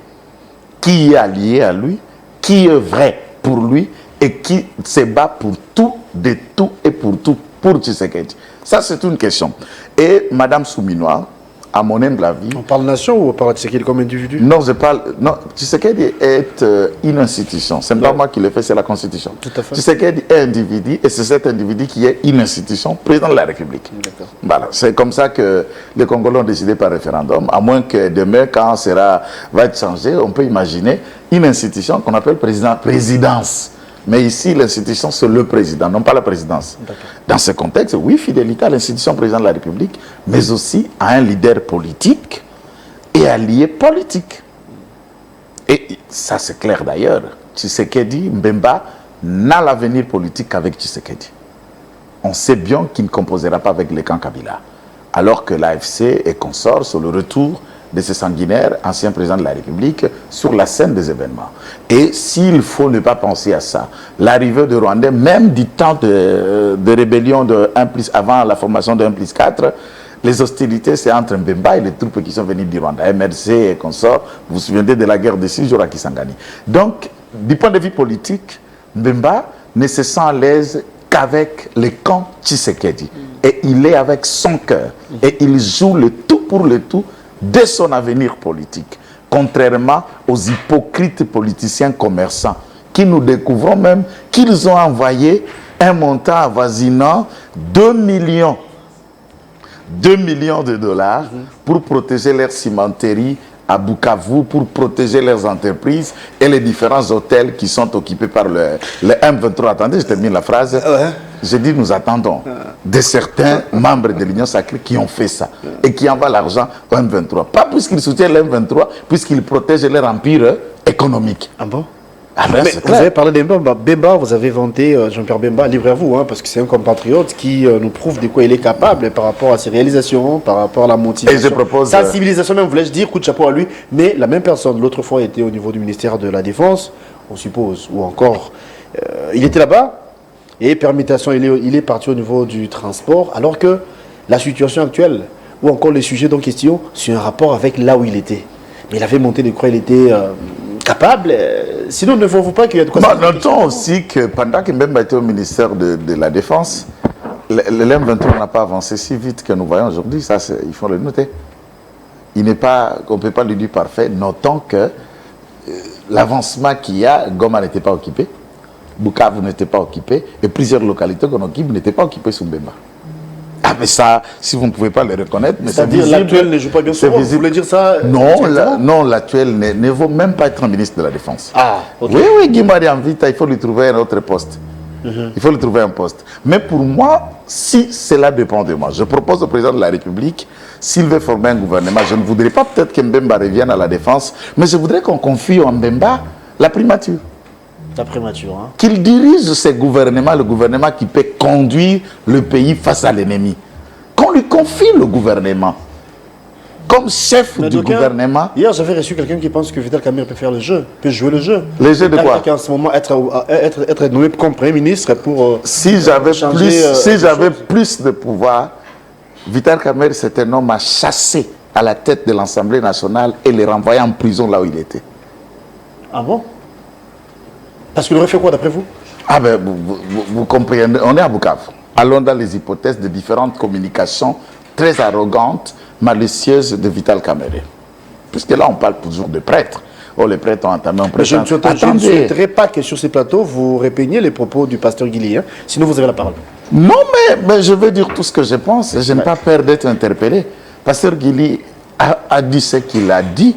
[SPEAKER 1] qui est allié à lui, qui est vrai pour lui et qui se bat pour tout, de tout et pour tout pour Tshisekedi. Ça, c'est une question. Et Madame Souminois, à mon humble avis...
[SPEAKER 2] On parle nation ou on parle de Tshisekedi comme individu?
[SPEAKER 1] Non, je parle... Non, Tshisekedi est une institution. Ce n'est pas moi qui le fais, c'est la Constitution.
[SPEAKER 2] Tout à fait.
[SPEAKER 1] Tshisekedi est un individu et c'est cet individu qui est une institution, président de la République. Voilà, c'est comme ça que les Congolais ont décidé par référendum. À moins que demain, quand va être changé, on peut imaginer une institution qu'on appelle présidence. Mais ici, l'institution, c'est le président, non pas la présidence. Dans ce contexte, oui, fidélité à l'institution président de la République, mais aussi à un leader politique et allié politique. Et ça, c'est clair d'ailleurs. Tshisekedi, Mbemba, n'a l'avenir politique qu'avec Tshisekedi. On sait bien qu'il ne composera pas avec les camps Kabila. Alors que l'AFC est consort sur le retour de ces sanguinaires, anciens présidents de la République, sur la scène des événements. Et s'il faut ne pas penser à ça, l'arrivée de Rwandais, même du temps de rébellion avant la formation de 1+4, les hostilités, c'est entre Mbemba et les troupes qui sont venues du Rwanda, MRC et consorts. Vous vous souvenez de la guerre de 6 jours à Kisangani. Donc, du point de vue politique, Mbemba ne se sent à l'aise qu'avec les camps Tshisekedi. Et il est avec son cœur. Et il joue le tout pour le tout de son avenir politique, contrairement aux hypocrites politiciens commerçants qui nous découvrons même qu'ils ont envoyé un montant avoisinant 2 millions de dollars pour protéger leur cimenterie à Bukavu, pour protéger leurs entreprises et les différents hôtels qui sont occupés par le M23. Attendez, je termine la phrase. J'ai dit, nous attendons de certains membres de l'Union sacrée qui ont fait ça et qui envoient l'argent au M23. Pas puisqu'ils soutiennent le M23, puisqu'ils protègent leur empire économique.
[SPEAKER 2] Ah bon?
[SPEAKER 1] Mais
[SPEAKER 2] vous avez parlé de Mbemba. Bemba, vous avez vanté Jean-Pierre Bemba, livrez-vous, hein, parce que c'est un compatriote qui nous prouve de quoi il est capable par rapport à ses réalisations, par rapport à la motivation.
[SPEAKER 1] Et je propose...
[SPEAKER 2] Sa civilisation même, voulais-je dire, coup de chapeau à lui. Mais la même personne, l'autre fois, était au niveau du ministère de la Défense, on suppose, ou encore, il était là-bas, et permutation, il est parti au niveau du transport, alors que la situation actuelle, ou encore les sujets en question, c'est un rapport avec là où il était. Mais il avait monté de quoi il était... capable, sinon ne faut pas qu'il y ait de quoi.
[SPEAKER 1] Notons aussi que pendant que Mbemba était au ministère de la Défense, le M23 n'a pas avancé si vite que nous voyons aujourd'hui, ça il faut le noter. On ne peut pas lui dire parfait, notons que l'avancement qu'il y a, Goma n'était pas occupé, Bukavu n'était pas occupé, et plusieurs localités qu'on occupe n'étaient pas occupées sous Mbemba. Ah mais ça, si vous ne pouvez pas le reconnaître, mais
[SPEAKER 2] c'est-à-dire l'actuel ne joue pas bien sur vous voulez dire ça?
[SPEAKER 1] Non, l'actuel ne vaut même pas être un ministre de la Défense.
[SPEAKER 2] Ah, ok.
[SPEAKER 1] Oui, Guy Mariam Vita, il faut lui trouver un autre poste. Il faut lui trouver un poste. Mais pour moi, si cela dépend de moi, je propose au président de la République, s'il veut former un gouvernement, je ne voudrais pas peut-être que Mbemba revienne à la Défense, mais je voudrais qu'on confie à Mbemba la primature.
[SPEAKER 2] Hein.
[SPEAKER 1] Qu'il dirige ce gouvernement, le gouvernement qui peut conduire le pays face à l'ennemi. Qu'on lui confie le gouvernement. Comme chef du gouvernement.
[SPEAKER 2] Hier, j'avais reçu quelqu'un qui pense que Vital Kamerhe peut faire le jeu, peut jouer le jeu.
[SPEAKER 1] Le jeu de quoi?
[SPEAKER 2] En ce moment, être nommé comme Premier ministre pour...
[SPEAKER 1] Si j'avais plus de pouvoir, Vital Kamerhe, c'est un homme à chasser à la tête de l'Assemblée nationale et les renvoyer en prison là où il était.
[SPEAKER 2] Ah bon? Parce qu'il aurait fait quoi d'après vous?
[SPEAKER 1] Ah ben, vous comprenez, on est à Bukavu. Allons dans les hypothèses de différentes communications très arrogantes, malicieuses de Vital Kamerhe. Puisque là, on parle toujours de prêtres. Oh, les prêtres ont entamé un prêtre.
[SPEAKER 2] Je ne souhaiterais pas que sur ces plateaux, vous répeigniez les propos du pasteur Guili. Hein? Sinon, vous avez la parole.
[SPEAKER 1] Non, mais je veux dire tout ce que je pense. Je n'ai pas peur d'être interpellé. Pasteur Guili a dit ce qu'il a dit.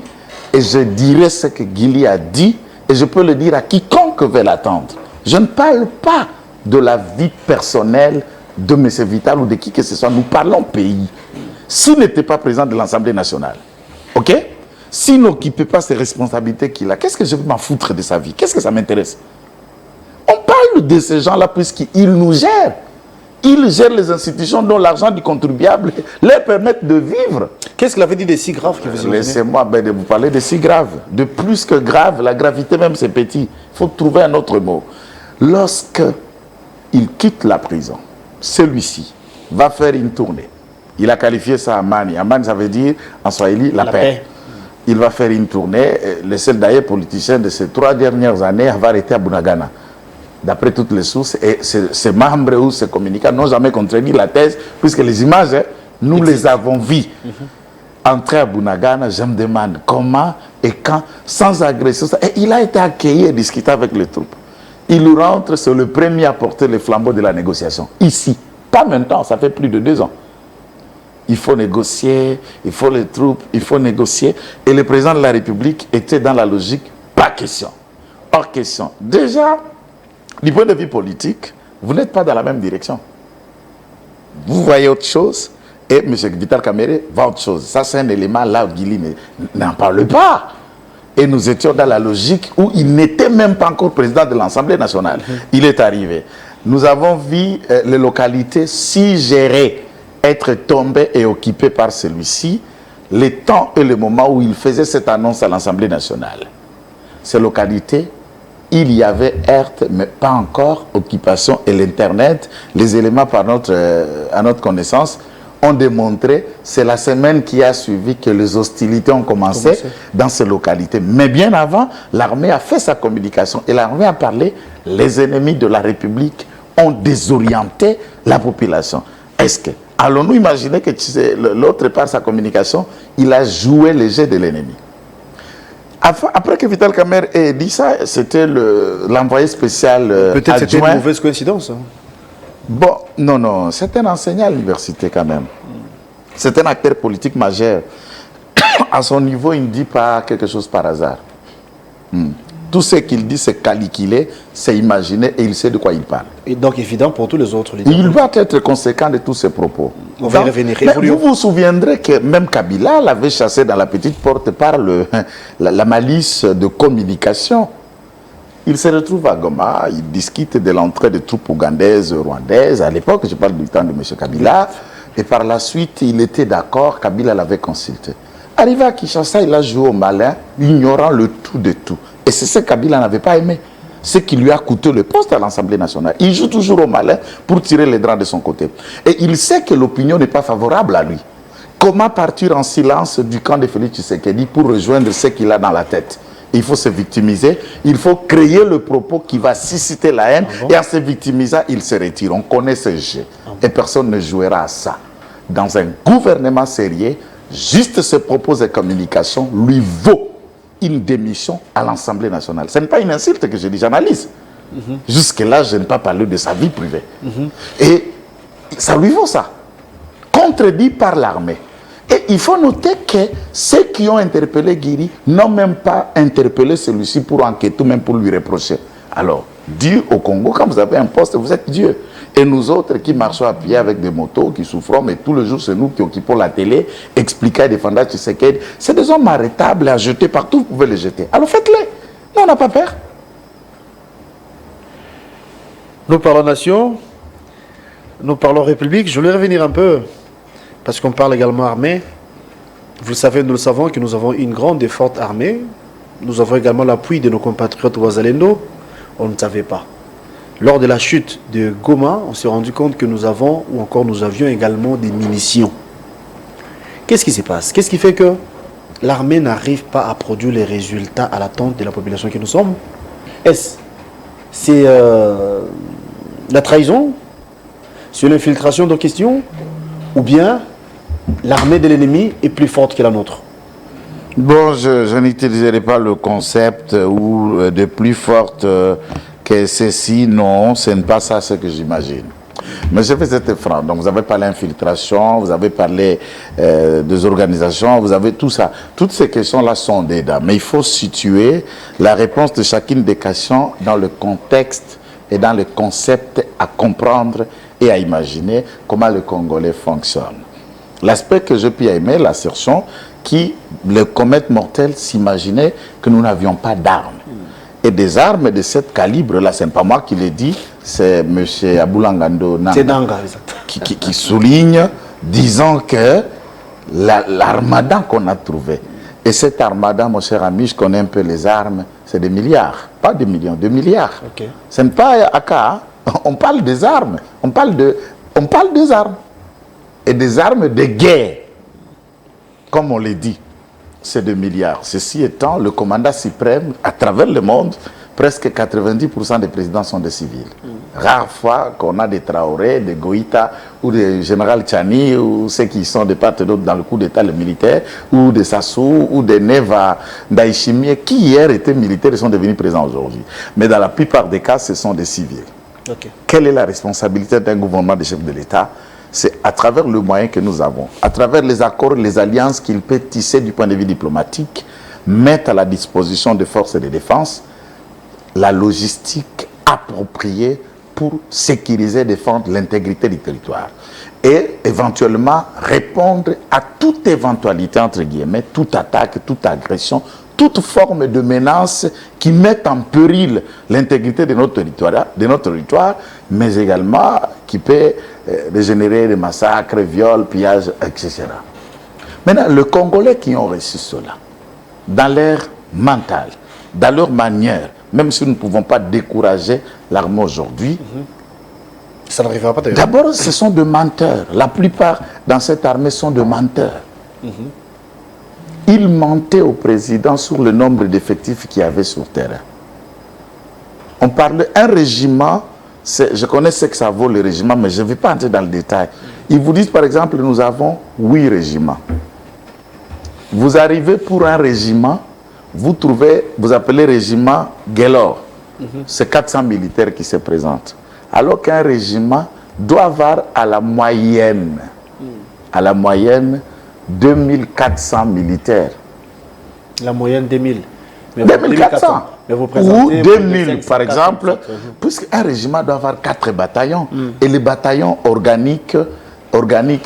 [SPEAKER 1] Et je dirai ce que Guili a dit. Et je peux le dire à quiconque veut l'attendre. Je ne parle pas de la vie personnelle de M. Vital ou de qui que ce soit. Nous parlons pays. S'il n'était pas président de l'Assemblée nationale, ok? S'il n'occupait pas ses responsabilités qu'il a, qu'est-ce que je veux m'en foutre de sa vie? Qu'est-ce que ça m'intéresse? On parle de ces gens-là puisqu'ils nous gèrent. Ils gèrent les institutions dont l'argent du contribuable leur permet de vivre.
[SPEAKER 2] Qu'est-ce qu'il avait dit de si grave que vous imaginez?
[SPEAKER 1] Laissez-moi de vous parler de si grave. De plus que grave, la gravité même c'est petit. Il faut trouver un autre mot. Lorsqu'il quitte la prison, celui-ci va faire une tournée. Il a qualifié ça Amani. Amani, ça veut dire en swahili la paix. Il va faire une tournée. Le seul d'ailleurs politicien de ces 3 dernières années va arrêter à Bunagana. D'après toutes les sources, et ces membres ou ces communicants n'ont jamais contredit la thèse, puisque les images, nous les avons vues. Entrer à Bunagana, je me demande comment et quand, sans agression. Et il a été accueilli et discuté avec les troupes. Il rentre, c'est le premier à porter les flambeaux de la négociation. Ici. Pas maintenant, ça fait plus de 2 ans. Il faut négocier, il faut les troupes, il faut négocier. Et le président de la République était dans la logique, pas question. Hors question. Déjà, du point de vue politique, vous n'êtes pas dans la même direction. Vous voyez autre chose et M. Vital Kamerhe voit autre chose. Ça, c'est un élément là où Guili n'en parle pas. Et nous étions dans la logique où il n'était même pas encore président de l'Assemblée nationale. Il est arrivé. Nous avons vu les localités si gérées être tombées et occupées par celui-ci, les temps et le moment où il faisait cette annonce à l'Assemblée nationale. Ces localités, il y avait Herth, mais pas encore occupation et l'Internet. Les éléments à notre connaissance ont démontré, c'est la semaine qui a suivi que les hostilités ont commencé dans ces localités. Mais bien avant, l'armée a fait sa communication et l'armée a parlé, les ennemis de la République ont désorienté la population. Est-ce que, allons-nous imaginer que l'autre, par sa communication, il a joué le jeu de l'ennemi? Après que Vital Kamerhe ait dit ça, c'était l'envoyé spécial
[SPEAKER 2] peut-être c'était une mauvaise coïncidence. Hein.
[SPEAKER 1] Bon, non, c'est un enseignant à l'université quand même. C'est un acteur politique majeur. À son niveau, il ne dit pas quelque chose par hasard. Tout ce qu'il dit, c'est calculé, c'est imaginé et il sait de quoi il parle.
[SPEAKER 2] Et donc évident pour tous les autres leaders.
[SPEAKER 1] Il doit être conséquent de tous ses propos.
[SPEAKER 2] On va y revenir.
[SPEAKER 1] Vous vous souviendrez que même Kabila l'avait chassé dans la petite porte par la malice de communication. Il se retrouve à Goma, il discute de l'entrée des troupes ougandaises, rwandaises. À l'époque, je parle du temps de M. Kabila. Et par la suite, il était d'accord, Kabila l'avait consulté. Arrivé à Kinshasa, il a joué au malin, ignorant le tout de tout. Et c'est ce que Kabila n'avait pas aimé. Ce qui lui a coûté le poste à l'Assemblée nationale. Il joue toujours au malin pour tirer les draps de son côté. Et il sait que l'opinion n'est pas favorable à lui. Comment partir en silence du camp de Félix Tshisekedi pour rejoindre ce qu'il a dans la tête? Il faut se victimiser, il faut créer le propos qui va susciter la haine, et en se victimisant, il se retire. On connaît ce jeu. Et personne ne jouera à ça. Dans un gouvernement sérieux, juste ce propos de communication lui vaut une démission à l'Assemblée nationale. Ce n'est pas une insulte que je dis, j'analyse. Jusque-là, je n'ai pas parlé de sa vie privée. Et ça lui vaut ça. Contredit par l'armée. Et il faut noter que ceux qui ont interpellé Guiri n'ont même pas interpellé celui-ci pour enquêter, même pour lui reprocher. Alors, Dieu au Congo, quand vous avez un poste, vous êtes Dieu. Et nous autres qui marchons à pied avec des motos, qui souffrons, mais tous les jours c'est nous qui occupons la télé, expliquer et défendre Tshisekedi, c'est des hommes arrêtables à jeter partout, vous pouvez les jeter. Alors faites-les. Nous, on n'a pas peur.
[SPEAKER 2] Nous parlons nation, nous parlons république. Je voulais revenir un peu, parce qu'on parle également armée. Vous le savez, nous le savons que nous avons une grande et forte armée. Nous avons également l'appui de nos compatriotes Ouazalendo. On ne savait pas. Lors de la chute de Goma, on s'est rendu compte que nous avons, ou encore nous avions également des munitions. Qu'est-ce qui se passe? Qu'est-ce qui fait que l'armée n'arrive pas à produire les résultats à l'attente de la population que nous sommes? Est-ce C'est la trahison, c'est l'infiltration de questions, ou bien l'armée de l'ennemi est plus forte que la nôtre?
[SPEAKER 1] Bon, je n'utiliserai pas le concept ou de plus forte que ceci, non, ce n'est pas ça ce que j'imagine. Mais je vais être franc. Donc, vous avez parlé d'infiltration, vous avez parlé des organisations, vous avez tout ça. Toutes ces questions-là sont dedans. Mais il faut situer la réponse de chacune des questions dans le contexte et dans le concept à comprendre et à imaginer comment le Congolais fonctionne. L'aspect que je peux aimer, l'assertion qui, le comète mortel, s'imaginait que nous n'avions pas d'armes. Et des armes de ce calibre-là, ce n'est pas moi qui l'ai dit, c'est M. Aboulangando Nanga qui souligne, disant que l'armada qu'on a trouvé, et cette armada, mon cher ami, je connais un peu les armes, c'est des milliards, pas des millions, des milliards. Okay. Ce n'est pas AK, hein? On parle des armes, on parle des armes, et des armes de guerre, comme on l'a dit. C'est des milliards. Ceci étant, le commandant suprême, à travers le monde, presque 90% des présidents sont des civils. Rare fois qu'on a des Traoré, des Goïta, ou des général Tchani, ou ceux qui sont de part et d'autre dans le coup d'état militaire, ou des Sassou, ou des Neva, d'Aïchimie, qui hier étaient militaires et sont devenus présents aujourd'hui. Mais dans la plupart des cas, ce sont des civils. Okay. Quelle est la responsabilité d'un gouvernement de chef de l'État? C'est à travers le moyen que nous avons, à travers les accords, les alliances qu'il peut tisser du point de vue diplomatique, mettre à la disposition des forces de défense la logistique appropriée pour sécuriser et défendre l'intégrité du territoire. Et éventuellement répondre à toute éventualité, entre guillemets, toute attaque, toute agression, toute forme de menace qui mette en péril l'intégrité de notre territoire, mais également qui peut générer des massacres, viols, pillages, etc. Maintenant, les Congolais qui ont reçu cela, dans leur mental, dans leur manière, même si nous ne pouvons pas décourager l'armée aujourd'hui,
[SPEAKER 2] ça n'arrivera pas d'ailleurs.
[SPEAKER 1] D'abord, ce sont des menteurs. La plupart dans cette armée sont des menteurs. Ils mentaient au président sur le nombre d'effectifs qu'il y avait sur terrain. On parle d'un régiment, je connais ce que ça vaut le régiment, mais je ne vais pas entrer dans le détail. Ils vous disent par exemple, nous avons 8 régiments. Vous arrivez pour un régiment, vous appelez régiment Guélor. C'est 400 militaires qui se présentent. Alors qu'un régiment doit avoir à la moyenne 2400 militaires.
[SPEAKER 2] La moyenne 2000.
[SPEAKER 1] 2400. Ou 2000 par exemple, puisqu'un régiment doit avoir 4 bataillons. Et les bataillons organiques,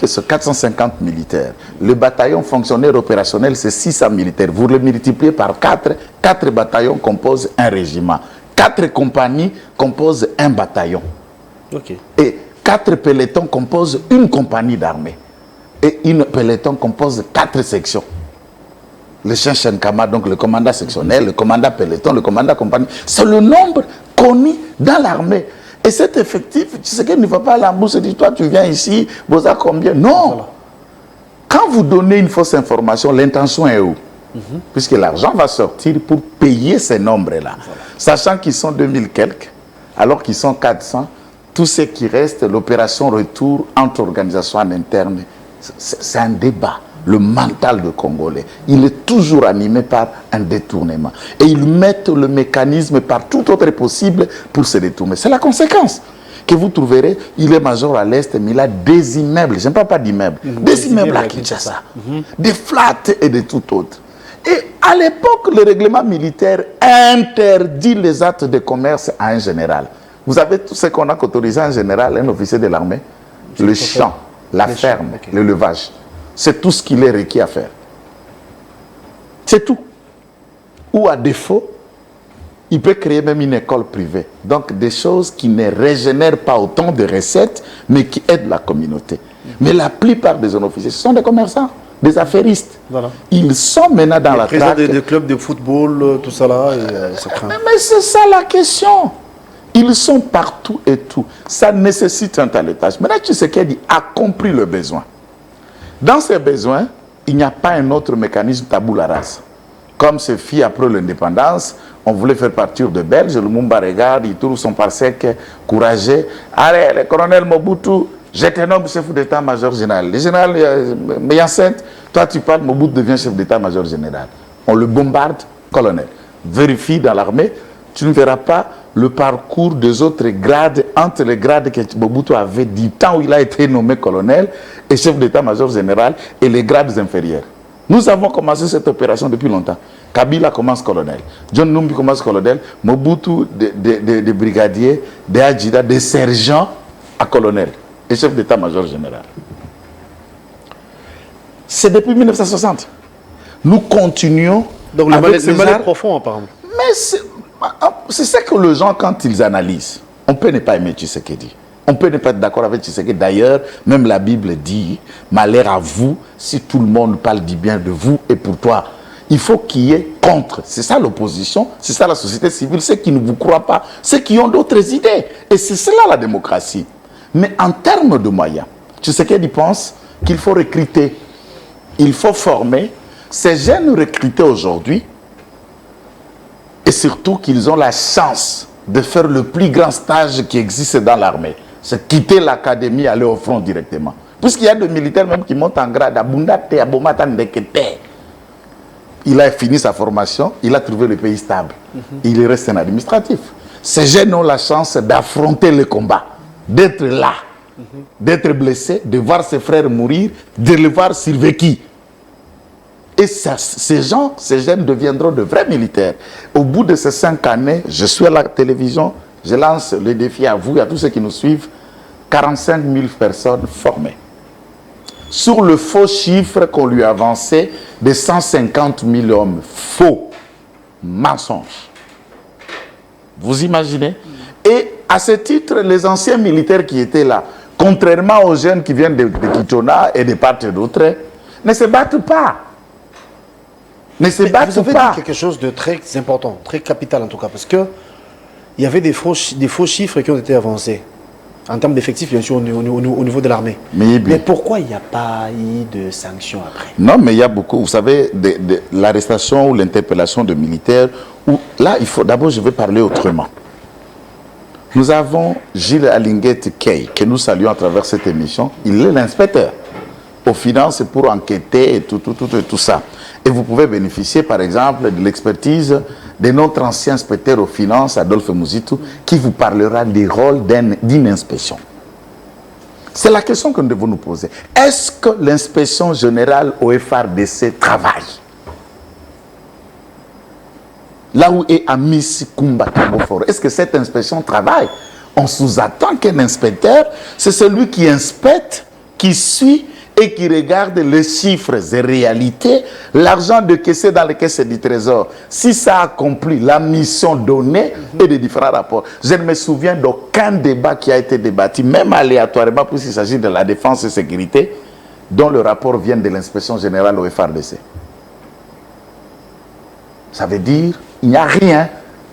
[SPEAKER 1] c'est 450 militaires. Le bataillon fonctionnaire opérationnel, c'est 600 militaires. Vous le multipliez par 4, 4 bataillons composent un régiment. 4 compagnies composent un bataillon. Okay. Et 4 pelotons composent une compagnie d'armée. Et une peloton compose 4 sections. Le Chenkama, donc le commandant sectionnel, le commandant peloton, le commandant compagnie. C'est le nombre connu dans l'armée. Et cet effectif, tu sais qu'il ne va pas à la bourse et dit, toi tu viens ici, vous avez combien? Non. Voilà. Quand vous donnez une fausse information, l'intention est où? Puisque l'argent va sortir pour payer ces nombres-là. Voilà. Sachant qu'ils sont 2000 quelques, alors qu'ils sont 400, tout ce qui reste, l'opération retour entre organisations en interne, c'est un débat. Le mental de Congolais, il est toujours animé par un détournement. Et ils mettent le mécanisme par tout autre possible pour se détourner. C'est la conséquence que vous trouverez. Il est major à l'Est, mais il a des immeubles. Je ne parle pas d'immeubles. Des immeubles à Kinshasa. Des flats et de tout autre. Et à l'époque, le règlement militaire interdit les actes de commerce à un général. Vous avez tout ce qu'on a autorisé à un général, un officier de l'armée. Le champ, la ferme, l'élevage. C'est tout ce qu'il est requis à faire. C'est tout. Ou à défaut, il peut créer même une école privée. Donc des choses qui ne régénèrent pas autant de recettes, mais qui aident la communauté. Mais la plupart des officiers, ce sont des commerçants, des affairistes. Voilà. Ils sont maintenant dans la traque.
[SPEAKER 2] Des clubs de football, tout ça là.
[SPEAKER 1] Mais c'est ça la question. Ils sont partout et tout. Ça nécessite un talentage. Maintenant, tu sais qu'il dit, a compris le besoin. Dans ces besoins, il n'y a pas un autre mécanisme tabou la race. comme ce fit après l'indépendance, on voulait faire partir de Belges, Lumumba regarde, il trouve son parsec courageux. Allez, le colonel Mobutu, je te nomme chef d'état-major général. Le général Mayensent, toi tu parles, Mobutu devient chef d'état-major général. On le bombarde, colonel. Vérifie dans l'armée, tu ne verras pas le parcours des autres grades, entre les grades que Mobutu avait du temps où il a été nommé colonel et chef d'état-major général et les grades inférieurs. Nous avons commencé cette opération depuis longtemps. Kabila commence colonel, John Numbi commence colonel, Mobutu des brigadiers, des adjudants, des sergents à colonel et chef d'état-major général. C'est depuis 1960. Nous continuons.
[SPEAKER 2] Donc le mal est profond apparemment.
[SPEAKER 1] Mais c'est ça que les gens, quand ils analysent, on peut ne pas aimer Tshisekedi. On peut ne pas être d'accord avec Tshisekedi. D'ailleurs, même la Bible dit, malheur à vous si tout le monde parle du bien de vous et pour toi. Il faut qu'il y ait contre. C'est ça l'opposition, c'est ça la société civile, ceux qui ne vous croient pas, ceux qui ont d'autres idées. Et c'est cela la démocratie. Mais en termes de moyens, Tshisekedi pense qu'il faut recruter, il faut former. Ces jeunes recrutés aujourd'hui, et surtout qu'ils ont la chance de faire le plus grand stage qui existe dans l'armée. C'est quitter l'académie et aller au front directement. Puisqu'il y a des militaires même qui montent en grade à Bundate, à Bomatan, Ndekete. Il a fini sa formation, il a trouvé le pays stable. Il reste un administratif. Ces jeunes ont la chance d'affronter le combat, d'être là, d'être blessé, de voir ses frères mourir, de les voir survécu. Et ça, ces jeunes deviendront de vrais militaires. Au bout de ces 5 années, je suis à la télévision, je lance le défi à vous et à tous ceux qui nous suivent, 45 000 personnes formées. Sur le faux chiffre qu'on lui avançait de 150 000 hommes. Faux. Mensonge. Vous imaginez? Et à ce titre, les anciens militaires qui étaient là, contrairement aux jeunes qui viennent de Kitona et de part et d'autre, ne se battent pas. Ne se battent
[SPEAKER 2] vous avez
[SPEAKER 1] pas.
[SPEAKER 2] dit quelque chose de très important, très capital en tout cas, parce que il y avait des faux chiffres qui ont été avancés. En termes d'effectifs, bien sûr, au niveau de l'armée. Mais pourquoi il n'y a pas eu de sanctions après?
[SPEAKER 1] Non, mais il y a beaucoup. Vous savez, l'arrestation ou l'interpellation de militaires, où, là, il faut d'abord, je vais parler autrement. Nous avons Gilles Alinguet Key, que nous saluons à travers cette émission. Il est l'inspecteur aux finances pour enquêter et tout ça. Et vous pouvez bénéficier, par exemple, de l'expertise de notre ancien inspecteur aux finances, Adolphe Mouzitou, qui vous parlera du rôle d'une inspection. C'est la question que nous devons nous poser. Est-ce que l'inspection générale au FRDC travaille? Là où est Amis Kumba Kamoforo, est-ce que cette inspection travaille? On sous-attend qu'un inspecteur, c'est celui qui inspecte, qui suit et qui regarde les chiffres et réalités, l'argent décaissé dans les caisses du trésor, si ça accomplit la mission donnée et des différents rapports. Je ne me souviens d'aucun débat qui a été débattu, même aléatoirement, puisqu'il s'agit de la défense et sécurité, dont le rapport vient de l'inspection générale au FRDC. Ça veut dire, il n'y a rien.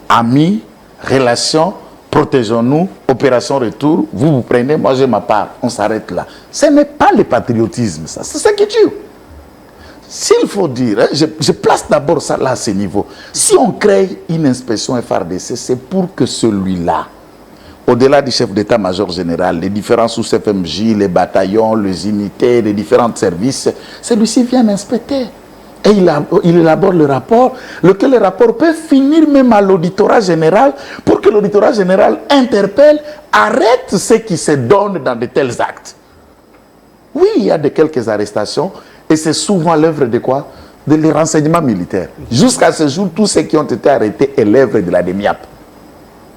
[SPEAKER 1] Amis, relations, protégeons-nous, opération retour, vous vous prenez, moi j'ai ma part, on s'arrête là. Ce n'est pas le patriotisme, ça, c'est ça qui tue. S'il faut dire, hein, je place d'abord ça là à ce niveau. Si on crée une inspection FRDC, c'est pour que celui-là, au-delà du chef d'état-major général, les différents sous-FMJ, les bataillons, les unités, les différents services, celui-ci vient inspecter. Et il élabore le rapport, lequel le rapport peut finir même à l'auditorat général pour que l'auditorat général interpelle, arrête ceux qui se donnent dans de tels actes. Oui, il y a quelques arrestations et c'est souvent l'œuvre de quoi? De les renseignements militaires. Jusqu'à ce jour, tous ceux qui ont été arrêtés est l'œuvre de la DEMIAP.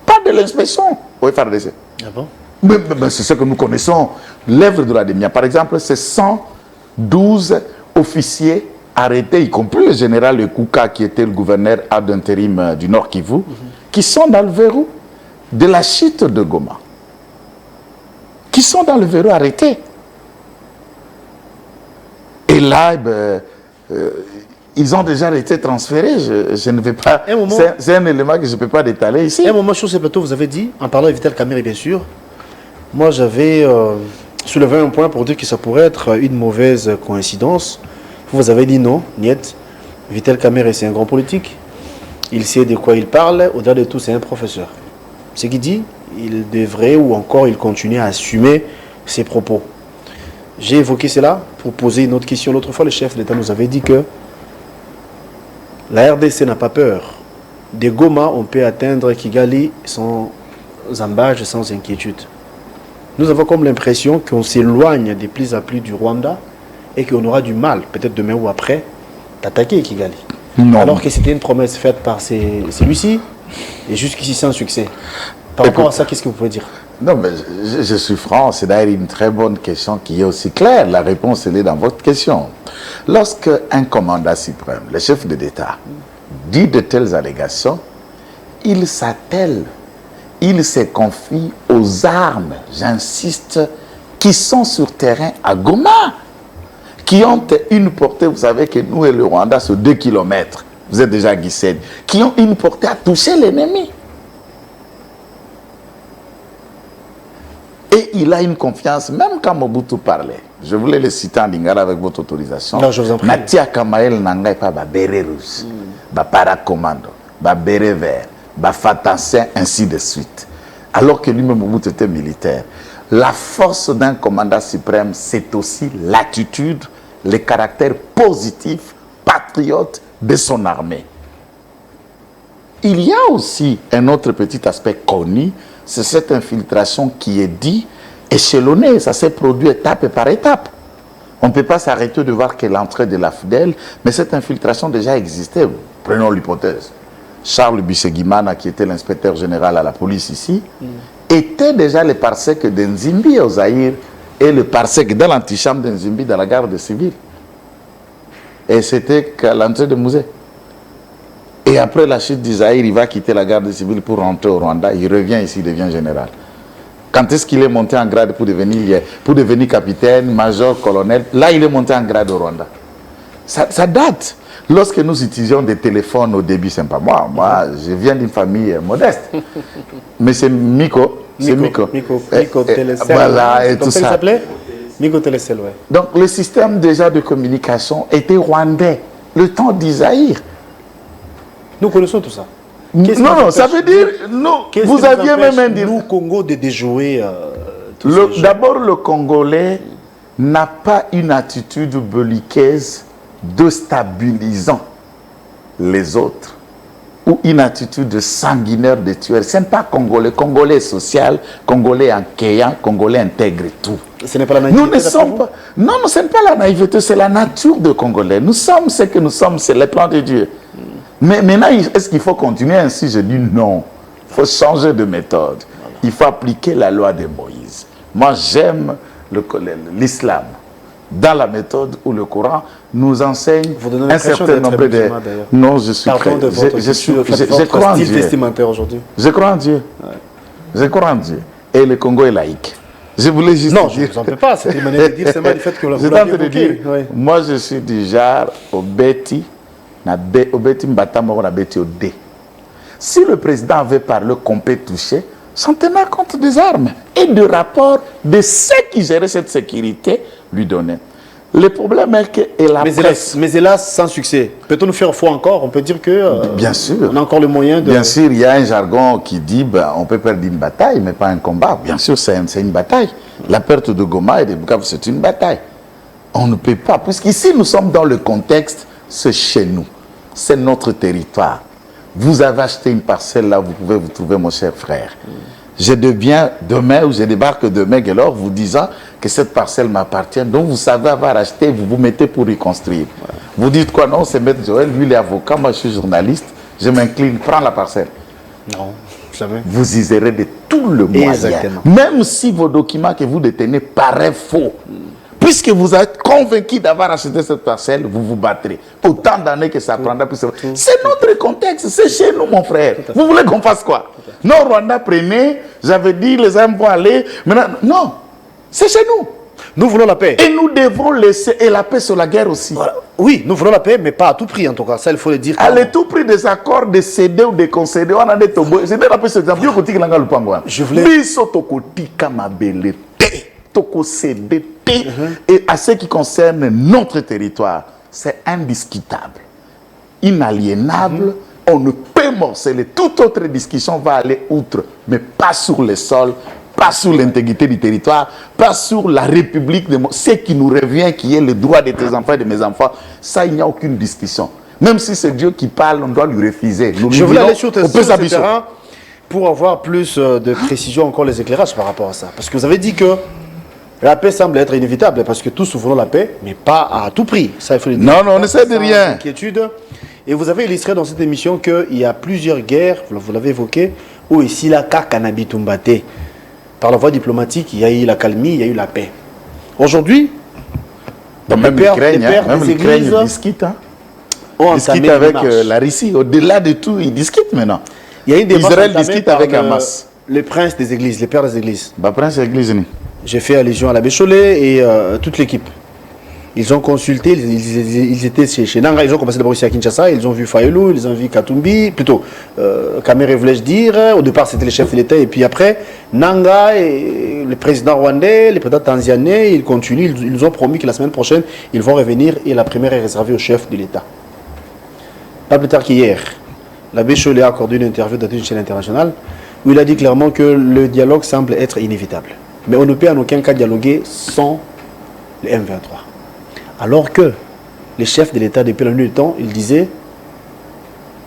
[SPEAKER 1] Pas de l'inspection au FRDC.
[SPEAKER 2] Ah bon?
[SPEAKER 1] Mais c'est ce que nous connaissons. L'œuvre de la DEMIAP, par exemple, c'est 112 officiers arrêtés, y compris le général Ekouka, qui était le gouverneur ad intérim du Nord Kivu, qui sont dans le verrou de la chute de Goma. Qui sont dans le verrou arrêtés. Et là, ils ont déjà été transférés. Je ne vais pas... C'est un élément que je ne peux pas détailler ici.
[SPEAKER 2] À un moment, sur ce plateau, vous avez dit, en parlant de Vital Kamerhe, bien sûr, moi j'avais soulevé un point pour dire que ça pourrait être une mauvaise coïncidence. Vous avez dit non, niet. Vital Kamerhe, c'est un grand politique. Il sait de quoi il parle. Au-delà de tout, c'est un professeur. Ce qu'il dit, il devrait ou encore il continue à assumer ses propos. J'ai évoqué cela pour poser une autre question. L'autre fois, le chef d'État nous avait dit que la RDC n'a pas peur. De Goma, on peut atteindre Kigali sans embâche, sans inquiétude. Nous avons comme l'impression qu'on s'éloigne de plus en plus du Rwanda et qu'on aura du mal, peut-être demain ou après, d'attaquer Kigali.
[SPEAKER 1] Non.
[SPEAKER 2] Alors que c'était une promesse faite par celui-ci et jusqu'ici sans succès. Par rapport à ça, qu'est-ce que vous pouvez dire?
[SPEAKER 1] Non, mais je suis franc, c'est d'ailleurs une très bonne question qui est aussi claire. La réponse, elle est dans votre question. Lorsque un commandant suprême, le chef de l'État, dit de telles allégations, il s'attelle, il se confie aux armes, j'insiste, qui sont sur terrain à Goma, qui ont une portée, vous savez que nous et le Rwanda, sur 2 kilomètres, vous êtes déjà à Gisenyi, qui ont une portée à toucher l'ennemi. Et il a une confiance, même quand Mobutu parlait. Je voulais le citer en lingala avec votre autorisation.
[SPEAKER 2] Non, je vous en prie.
[SPEAKER 1] Natia Kamael Nangai pas béré rouge, paracommando, béré vert, fatancien, ainsi de suite. Alors que lui-même Mobutu était militaire. La force d'un commandant suprême, c'est aussi l'attitude, le caractère positif, patriote de son armée. Il y a aussi un autre petit aspect connu, c'est cette infiltration qui est dit, échelonnée, ça s'est produit étape par étape. On ne peut pas s'arrêter de voir que l'entrée de la fidèle, mais cette infiltration déjà existait. Prenons l'hypothèse. Charles Bisegimana, qui était l'inspecteur général à la police ici, était déjà le parsec de Nzimbi au Zaïre et le parsec dans l'antichambre de Nzimbi dans la garde civile. Et c'était qu'à l'entrée de Mouzé. Et après la chute d'Isaïr, il va quitter la garde civile pour rentrer au Rwanda. Il revient ici, il devient général. Quand est-ce qu'il est monté en grade pour devenir capitaine, major, colonel? Là, il est monté en grade au Rwanda. Ça date. Lorsque nous utilisions des téléphones au début, c'est pas moi. Moi, je viens d'une famille modeste. Mais c'est Miko. C'est Miko.
[SPEAKER 2] Miko Télécel.
[SPEAKER 1] Voilà, et tout ça.
[SPEAKER 2] Il s'appelait Miko Télécel, ouais.
[SPEAKER 1] Donc, le système déjà de communication était rwandais. Le temps d'Isaïr.
[SPEAKER 2] Nous connaissons tout ça.
[SPEAKER 1] Non, ça veut dire, vous aviez même un
[SPEAKER 2] nous, Congo, de déjouer
[SPEAKER 1] d'abord, le Congolais n'a pas une attitude belliqueuse déstabilisant les autres ou une attitude sanguinaire de tueur. Ce n'est pas Congolais. Congolais social, Congolais enquéant, Congolais intègre tout.
[SPEAKER 2] Ce n'est pas la naïveté.
[SPEAKER 1] Nous ne sommes pas. Non, ce n'est pas la naïveté, c'est la nature de Congolais. Nous sommes ce que nous sommes, c'est le plan de Dieu. Mais maintenant, est-ce qu'il faut continuer ainsi? Je dis non. Il faut changer de méthode. Voilà. Il faut appliquer la loi de Moïse. Moi, j'aime l'islam. Dans la méthode où le Coran nous enseigne un certain nombre de... Non, je suis prêt. Je crois en Dieu. Je crois en Dieu. Ouais. Je crois en Dieu. Et le Congo est laïque. Je voulais juste
[SPEAKER 2] non,
[SPEAKER 1] dire...
[SPEAKER 2] je ne vous en peux pas. C'est une manière de dire, c'est mal du fait que vous l'avez évoqué.
[SPEAKER 1] Moi, je suis du genre au Betty. Si le président avait parlé qu'on peut toucher, s'en tenait compte des armes et de rapports de ceux qui géraient cette sécurité lui donnaient. Le problème est que
[SPEAKER 2] mais hélas, sans succès. Peut-on nous faire foi encore? On peut dire que
[SPEAKER 1] bien sûr,
[SPEAKER 2] on a encore le moyen de...
[SPEAKER 1] Bien sûr, il y a un jargon qui dit on peut perdre une bataille, mais pas un combat. Bien sûr, c'est une bataille. La perte de Goma et de Bukavu, c'est une bataille. On ne peut pas, puisqu'ici, nous sommes dans le contexte, c'est chez nous. C'est notre territoire. Vous avez acheté une parcelle là, vous pouvez vous trouver, mon cher frère. Je deviens demain, ou je débarque demain, alors vous disant que cette parcelle m'appartient, donc vous savez avoir acheté, vous vous mettez pour y construire. Voilà. Vous dites quoi? Non, c'est Maître Joël, lui il est avocat, moi je suis journaliste, je m'incline, prends la parcelle.
[SPEAKER 2] Non, jamais.
[SPEAKER 1] Vous userez de tout le moyen. Exactement. Même si vos documents que vous détenez paraissent faux. Puisque vous êtes convaincu d'avoir acheté cette parcelle, vous vous battrez. Autant d'années que ça prendra. C'est notre contexte, c'est chez nous, mon frère. Vous voulez qu'on fasse quoi? Non, Rwanda, prenez, j'avais dit, les armes vont aller. Maintenant, non, c'est chez nous.
[SPEAKER 2] Nous voulons la paix.
[SPEAKER 1] Et nous devons laisser, et la paix sur la guerre aussi.
[SPEAKER 2] Voilà. Oui, nous voulons la paix, mais pas à tout prix, en tout cas. Ça, il faut le dire.
[SPEAKER 1] À tout prix des accords, de céder ou de concéder, on a des tombos. C'était la paix sur l'exemple. Je voulais... Et à ce qui concerne notre territoire, c'est indiscutable. inaliénable, on ne peut morceler. Toute autre discussion va aller outre, mais pas sur le sol, pas sur l'intégrité du territoire, pas sur la République, ce qui nous revient, qui est le droit de tes enfants et de mes enfants. Ça, il n'y a aucune discussion. Même si c'est Dieu qui parle, on doit lui refuser.
[SPEAKER 2] Je voulais aller sur ce terrain pour avoir plus de précision, encore les éclairages par rapport à ça. Parce que vous avez dit que la paix semble être inévitable, parce que tous voulons la paix, mais pas à tout prix. Ça, il faut le dire.
[SPEAKER 1] Non, non, on essaie de rien.
[SPEAKER 2] Inquiétude. Et vous avez illustré dans cette émission qu'il y a plusieurs guerres, vous l'avez évoqué, où ici la Kakanabitumbaté. Par la voie diplomatique, il y a eu la calmie, il y a eu la paix. Aujourd'hui,
[SPEAKER 1] même l'Ukraine discute. Ils discutent avec la Russie. Au-delà de tout, ils discutent maintenant.
[SPEAKER 2] Il y a une démarche
[SPEAKER 1] Israël discute avec Hamas.
[SPEAKER 2] Les princes des églises, les pères des églises.
[SPEAKER 1] Prince des églises.
[SPEAKER 2] J'ai fait allusion à l'abbé Cholet et toute l'équipe. Ils ont consulté, ils étaient chez Nanga, ils ont commencé d'abord ici à Kinshasa, ils ont vu Fayulu, ils ont vu Katumbi, plutôt Kamere voulais-je dire, au départ c'était les chefs de l'État, et puis après Nanga et le président rwandais, le président tanzanien, ils continuent, ils nous ont promis que la semaine prochaine ils vont revenir et la première est réservée au chef de l'État. Pas plus tard qu'hier, l'abbé Cholet a accordé une interview dans une chaîne internationale où il a dit clairement que le dialogue semble être inévitable. Mais on ne peut en aucun cas dialoguer sans le M23. Alors que les chefs de l'État, depuis la nuit du temps, ils disaient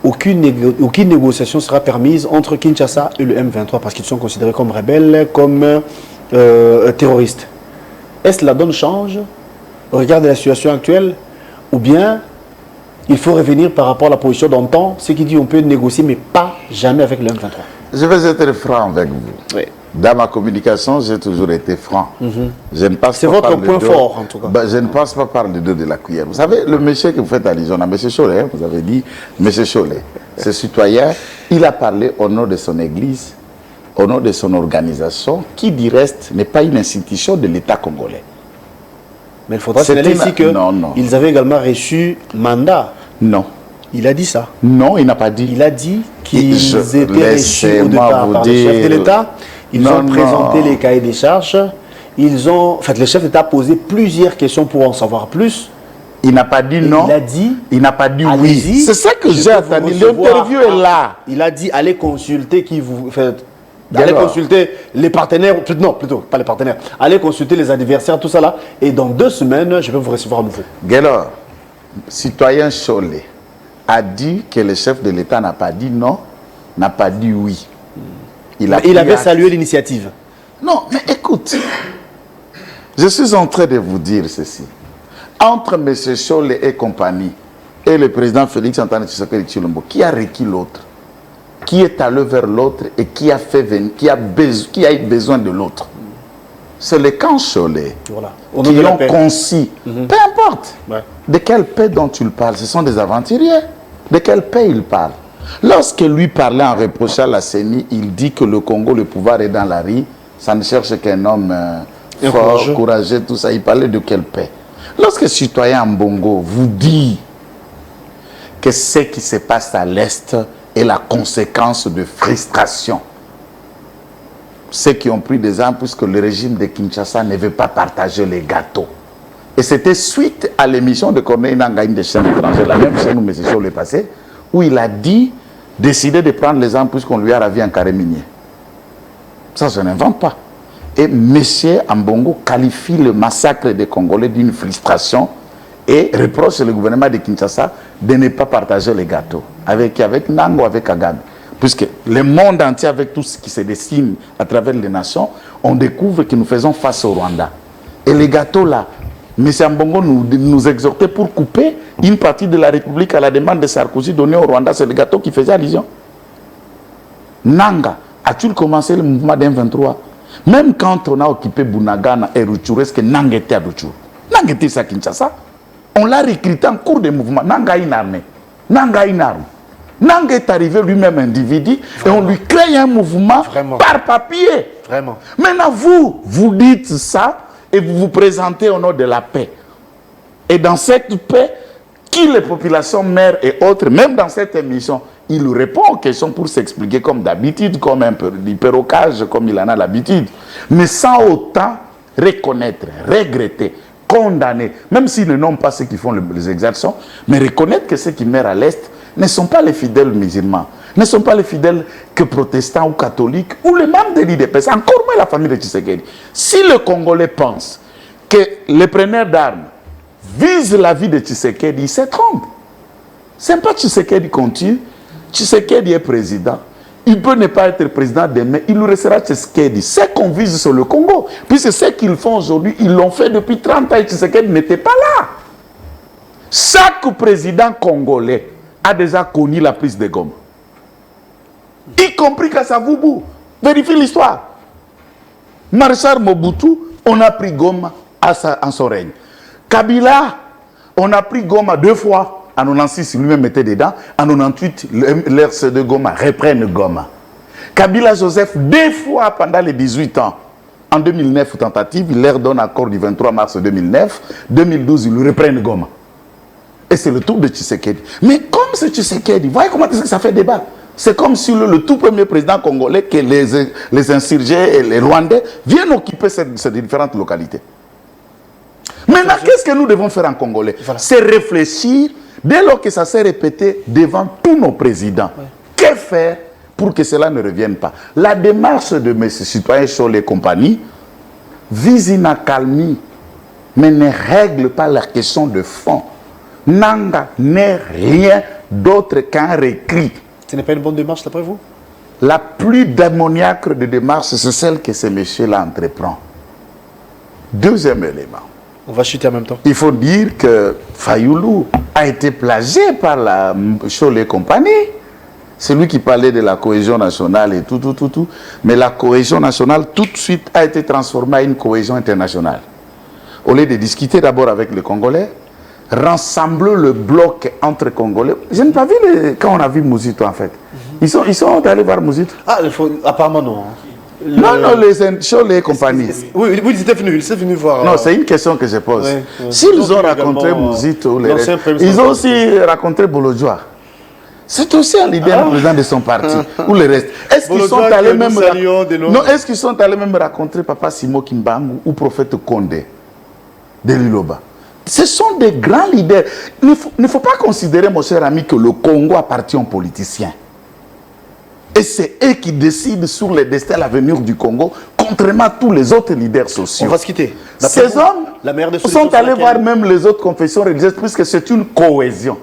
[SPEAKER 2] aucune négociation sera permise entre Kinshasa et le M23 parce qu'ils sont considérés comme rebelles, comme terroristes. Est-ce que la donne change au regard de la situation actuelle ou bien il faut revenir par rapport à la position d'antan, ce qui dit on peut négocier mais pas jamais avec le M23?
[SPEAKER 1] Je vais être franc avec vous.
[SPEAKER 2] Oui.
[SPEAKER 1] Dans ma communication, j'ai toujours été franc.
[SPEAKER 2] C'est votre point fort, en tout cas.
[SPEAKER 1] Je ne passe pas par le dos de la cuillère. Vous savez, le monsieur que vous faites allusion à M. Cholet, vous avez dit, M. Cholet, ce citoyen, il a parlé au nom de son église, au nom de son organisation, qui, du reste, n'est pas une institution de l'État congolais.
[SPEAKER 2] Mais il faudra signaler ici qu'ils avaient également reçu mandat.
[SPEAKER 1] Non.
[SPEAKER 2] Il a dit ça.
[SPEAKER 1] Non, il n'a pas dit.
[SPEAKER 2] Il a dit qu'ils étaient reçus au départ par le chef de l'État. Ils ont présenté les cahiers des charges. Ils ont, en fait, le chef d'État a posé plusieurs questions pour en savoir plus.
[SPEAKER 1] Il n'a pas dit non.
[SPEAKER 2] Il a dit.
[SPEAKER 1] Il n'a pas dit oui. C'est ça que j'ai attendu. L'interview est là.
[SPEAKER 2] Il a dit allez consulter qui vous. Allez consulter les partenaires. Non, plutôt pas les partenaires. Allez consulter les adversaires, tout ça là. Et dans 2 semaines, je vais vous recevoir à nouveau.
[SPEAKER 1] Gélor, citoyen Cholet a dit que le chef de l'État n'a pas dit non, n'a pas dit oui.
[SPEAKER 2] Il avait salué l'initiative.
[SPEAKER 1] Non, mais écoute, je suis en train de vous dire ceci. Entre M. Cholet et compagnie et le président Félix Antoine Tshisekedi Tshilombo, qui a requis l'autre, qui est allé vers l'autre et qui a eu besoin de l'autre. C'est le camp Cholet qui ont conçu. Peu importe. De quelle paix dont tu parles, ce sont des aventuriers. De quelle paix il parle? Lorsque lui parlait en reprochant la CENI, il dit que le Congo, le pouvoir est dans la rue. Ça ne cherche qu'un homme fort, courageux, tout ça. Il parlait de quelle paix? Lorsque le citoyen Mbongo vous dit que ce qui se passe à l'Est est la conséquence de frustration, ceux qui ont pris des armes puisque le régime de Kinshasa ne veut pas partager les gâteaux. Et c'était suite à l'émission de Corneille Nangaa, une des chaînes étrangères, la même chaîne où M. Cholet est passé, où il a dit, décider de prendre les armes puisqu'on lui a ravi un carré minier. Ça, je n'invente pas. Et M. Ambongo qualifie le massacre des Congolais d'une frustration et reproche le gouvernement de Kinshasa de ne pas partager les gâteaux. Avec Nango, avec Kagame. Puisque le monde entier, avec tout ce qui se dessine à travers les nations, on découvre que nous faisons face au Rwanda. Et les gâteaux là, M. Ambongo nous exhortait pour couper une partie de la République à la demande de Sarkozy donnée au Rwanda. C'est le gâteau qui faisait allusion. Nanga, a-t-il commencé le mouvement d'M23? Même quand on a occupé Bunagana et Rutshuru, est-ce que Nanga était à Rutshuru? Nanga était à Kinshasa. On l'a recruté en cours de mouvement. Nanga a une armée. Nanga a une arme. Nanga est arrivé lui-même individu et on lui crée un mouvement par papier. Maintenant, vous dites ça et vous vous présentez au nom de la paix. Et dans cette paix, qui les populations mères et autres, même dans cette émission, il répond aux questions pour s'expliquer comme d'habitude, comme un peu d'hyperocage, comme il en a l'habitude. Mais sans autant reconnaître, regretter condamner, même s'ils ne nomment pas ceux qui font les exactions, mais reconnaître que ceux qui meurent à l'Est ne sont pas les fidèles musulmans, ne sont pas les fidèles que protestants ou catholiques, ou les membres de l'IDPS, encore moins la famille de Tshisekedi. Si le Congolais pense que les preneurs d'armes visent la vie de Tshisekedi, il se trompe. Ce n'est pas Tshisekedi qu'on tue, Tshisekedi est président. Il peut ne pas être président demain, il nous restera Tshisekedi. C'est qu'on vise sur le Congo. Puisque ce qu'ils font aujourd'hui, ils l'ont fait depuis 30 ans et Tshisekedi n'était pas là. Chaque président congolais a déjà connu la prise de Goma. Y compris Kasavubu. Vérifie l'histoire. Marshal Mobutu, on a pris Goma en son règne. Kabila, on a pris Goma 2 fois. En 96, lui-même était dedans. En 98, l'RC de Goma reprennent Goma. Kabila Joseph, 2 fois pendant les 18 ans. En 2009, tentative, il leur donne accord du 23 mars 2009. 2012, ils lui reprennent Goma. Et c'est le tour de Tshisekedi. Mais comme c'est Tshisekedi, voyez comment est-ce que ça fait débat. C'est comme si le tout premier président congolais, que les insurgés et les Rwandais viennent occuper ces différentes localités. Maintenant, qu'est-ce que nous devons faire en Congolais? Voilà. C'est réfléchir. Dès lors que ça s'est répété devant tous nos présidents, que faire pour que cela ne revienne pas? La démarche de M. Citoyen Choll et compagnie vise une accalmie, mais ne règle pas la question de fond. Nanga n'est rien d'autre qu'un récrit.
[SPEAKER 2] Ce n'est pas une bonne démarche, d'après vous?
[SPEAKER 1] La plus démoniaque de démarche, c'est celle que ce monsieur-là entreprend. Deuxième élément.
[SPEAKER 2] On va chuter en même temps.
[SPEAKER 1] Il faut dire que Fayoulou a été plagié par la Choll et compagnie. C'est lui qui parlait de la cohésion nationale et tout. Mais la cohésion nationale, tout de suite, a été transformée en une cohésion internationale. Au lieu de discuter d'abord avec les Congolais, rassembler le bloc entre Congolais. Je n'ai pas vu quand on a vu Mouzito, en fait. Ils sont allés voir Mouzito.
[SPEAKER 2] Ah, apparemment non.
[SPEAKER 1] Non, les Choll et compagnie.
[SPEAKER 2] Oui, ils étaient venus voir.
[SPEAKER 1] Non, c'est une question que je pose. S'ils ont rencontré Mouzito, ils ont aussi rencontré Bolodjoa. C'est aussi un leader président de son parti. Ou le reste. Est-ce qu'ils sont allés même est-ce qu'ils sont allés même rencontrer Papa Simo Kimbangu ou Prophète Condé de Liloba? Ce sont des grands leaders. Il ne faut pas considérer, mon cher ami, que le Congo appartient aux politiciens. Et c'est eux qui décident sur le destin et l'avenir du Congo, contrairement à tous les autres leaders sociaux.
[SPEAKER 2] On va se quitter.
[SPEAKER 1] Ces hommes sont allés voir même les autres confessions religieuses, puisque c'est une cohésion.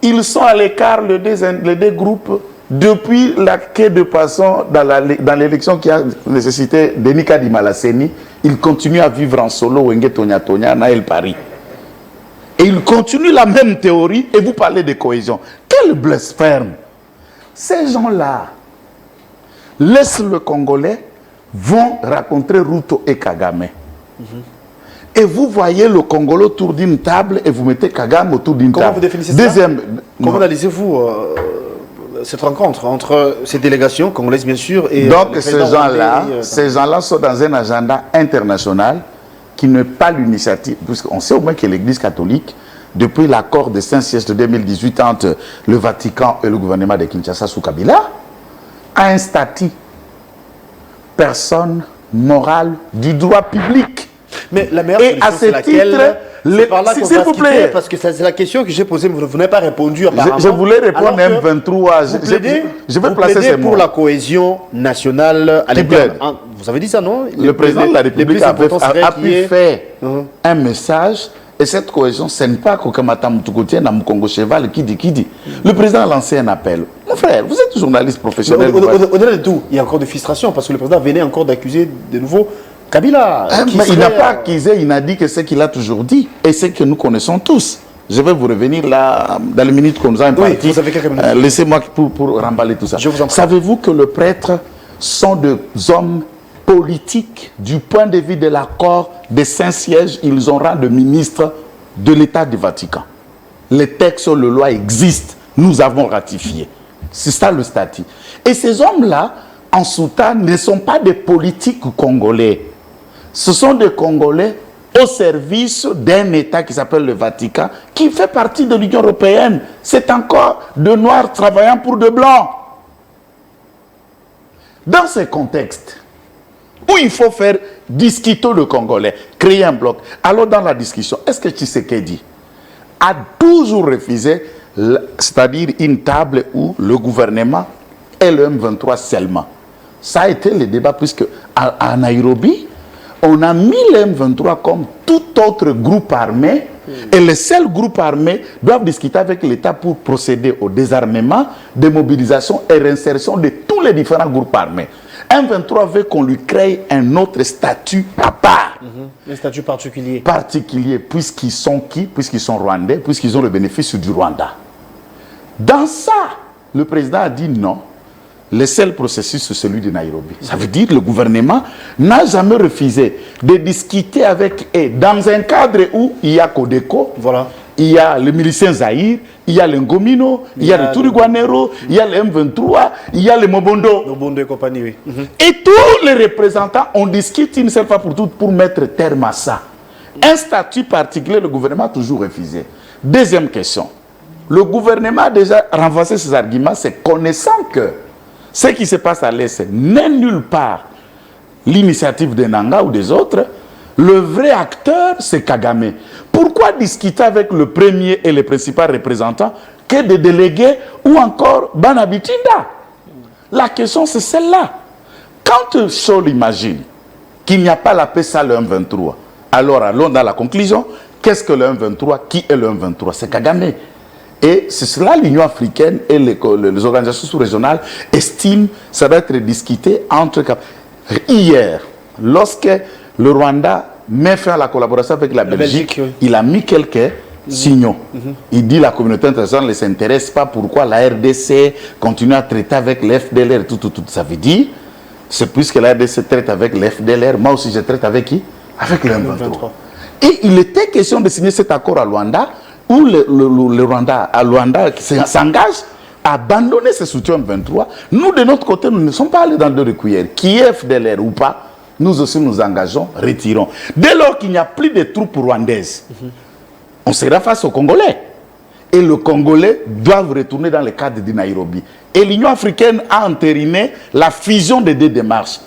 [SPEAKER 1] Ils sont à l'écart, les deux groupes, depuis la quai de passant dans l'élection qui a nécessité Denis Kadi Malasseni. Ils continuent à vivre en solo, Wenge Tonya Tonya, Naël Paris. Et ils continuent la même théorie, et vous parlez de cohésion. Quel blasphème! Ces gens-là laissent le Congolais, vont rencontrer Ruto et Kagame. Et vous voyez le Congolais autour d'une table et vous mettez Kagame autour d'une table.
[SPEAKER 2] Comment vous définissez ça? Comment analysez-vous cette rencontre entre ces délégations congolaises, bien sûr, et...
[SPEAKER 1] Donc ces gens-là sont dans un agenda international qui n'est pas l'initiative, puisqu'on sait au moins que l'Église catholique, depuis l'accord de Saint-Siège de 2018 entre le Vatican et le gouvernement de Kinshasa sous Kabila, a un statut personne morale du droit public.
[SPEAKER 2] Mais la meilleure
[SPEAKER 1] et à ce titre, s'il vous plaît,
[SPEAKER 2] parce que c'est la question que j'ai posée, mais vous n'avez pas répondu apparemment.
[SPEAKER 1] Je voulais répondre M23. Je vais placer ces mots.
[SPEAKER 2] Pour la cohésion nationale à l'interne. Vous avez dit ça, non?
[SPEAKER 1] Le président de la République a pu faire un message. Et cette cohésion, ce n'est pas Kokamata Moutoukotien, Namukongo Cheval, qui dit. Le président a lancé un appel. Mon frère, vous êtes journaliste professionnel.
[SPEAKER 2] Au-delà de tout, il y a encore des frustrations parce que le président venait encore d'accuser de nouveau Kabila.
[SPEAKER 1] Mais il n'a pas accusé, il n'a dit que c'est qu'il a toujours dit. Et c'est que nous connaissons tous. Je vais vous revenir là, dans les minutes qu'on nous a imparties.
[SPEAKER 2] Oui, vous avez quelques minutes.
[SPEAKER 1] Laissez-moi pour remballer tout ça. Savez-vous que les prêtres sont des hommes politiques du point de vue de l'accord de Saint-Siège? Ils ont rang de ministre de l'État du Vatican. Les textes, les lois existent. Nous avons ratifié. C'est ça le statut. Et ces hommes-là, en soutane, ne sont pas des politiques congolais. Ce sont des Congolais au service d'un État qui s'appelle le Vatican, qui fait partie de l'Union européenne. C'est encore de Noirs travaillant pour de Blancs. Dans ce contexte, où il faut faire discuter le Congolais, créer un bloc. Alors dans la discussion, est-ce que Tshisekedi a toujours refusé, c'est-à-dire une table où le gouvernement et le M23 seulement? Ça a été le débat, puisque à Nairobi, on a mis le M23 comme tout autre groupe armé, et les seuls groupes armés doivent discuter avec l'État pour procéder au désarmement, démobilisation et réinsertion de tous les différents groupes armés. M23 veut qu'on lui crée un autre statut à part.
[SPEAKER 2] Un statut particulier.
[SPEAKER 1] Particulier, puisqu'ils sont qui? Puisqu'ils sont rwandais, puisqu'ils ont le bénéfice du Rwanda. Dans ça, le président a dit non. Le seul processus, c'est celui de Nairobi. Ça veut dire que le gouvernement n'a jamais refusé de discuter avec eux dans un cadre où il y a Codeco,
[SPEAKER 2] voilà.
[SPEAKER 1] Il y a le milicien Zahir, il y a le Ngomino, il y a le Turiguanero, il y a le M23, il y a le Mobondo.
[SPEAKER 2] Mobondo et compagnie, oui.
[SPEAKER 1] Et tous les représentants, on discute une seule fois pour toutes pour mettre terme à ça. Un statut particulier, le gouvernement a toujours refusé. Deuxième question. Le gouvernement a déjà renversé ses arguments, c'est connaissant que ce qui se passe à l'Est n'est nulle part l'initiative de Nanga ou des autres. Le vrai acteur, c'est Kagame. Pourquoi discuter avec le premier et le principal représentant que de délégués ou encore Banabitinda? La question, c'est celle-là. Quand Sol imagine qu'il n'y a pas la paix sans le M23, alors allons dans la conclusion. Qu'est-ce que le M23? Qui est le M23? C'est Kagame. Et c'est cela l'Union africaine et les organisations sous-régionales estiment ça doit être discuté entre... Hier, lorsque le Rwanda met fin à la collaboration avec la Belgique, oui. Il a mis quelques signaux. Il dit la communauté internationale ne s'intéresse pas pourquoi la RDC continue à traiter avec l'FDLR. Tout. Ça veut dire, c'est plus que la RDC traite avec l'FDLR, moi aussi je traite avec qui? Avec le M23. Et il était question de signer cet accord à Luanda, où le Rwanda s'engage à abandonner ses soutiens M23. Nous, de notre côté, nous ne sommes pas allés dans deux cuillères. Qui est FDLR ou pas, nous aussi nous engageons, retirons. Dès lors qu'il n'y a plus de troupes rwandaises, on sera face aux Congolais. Et les Congolais doivent retourner dans le cadre de Nairobi. Et l'Union africaine a entériné la fusion des deux démarches.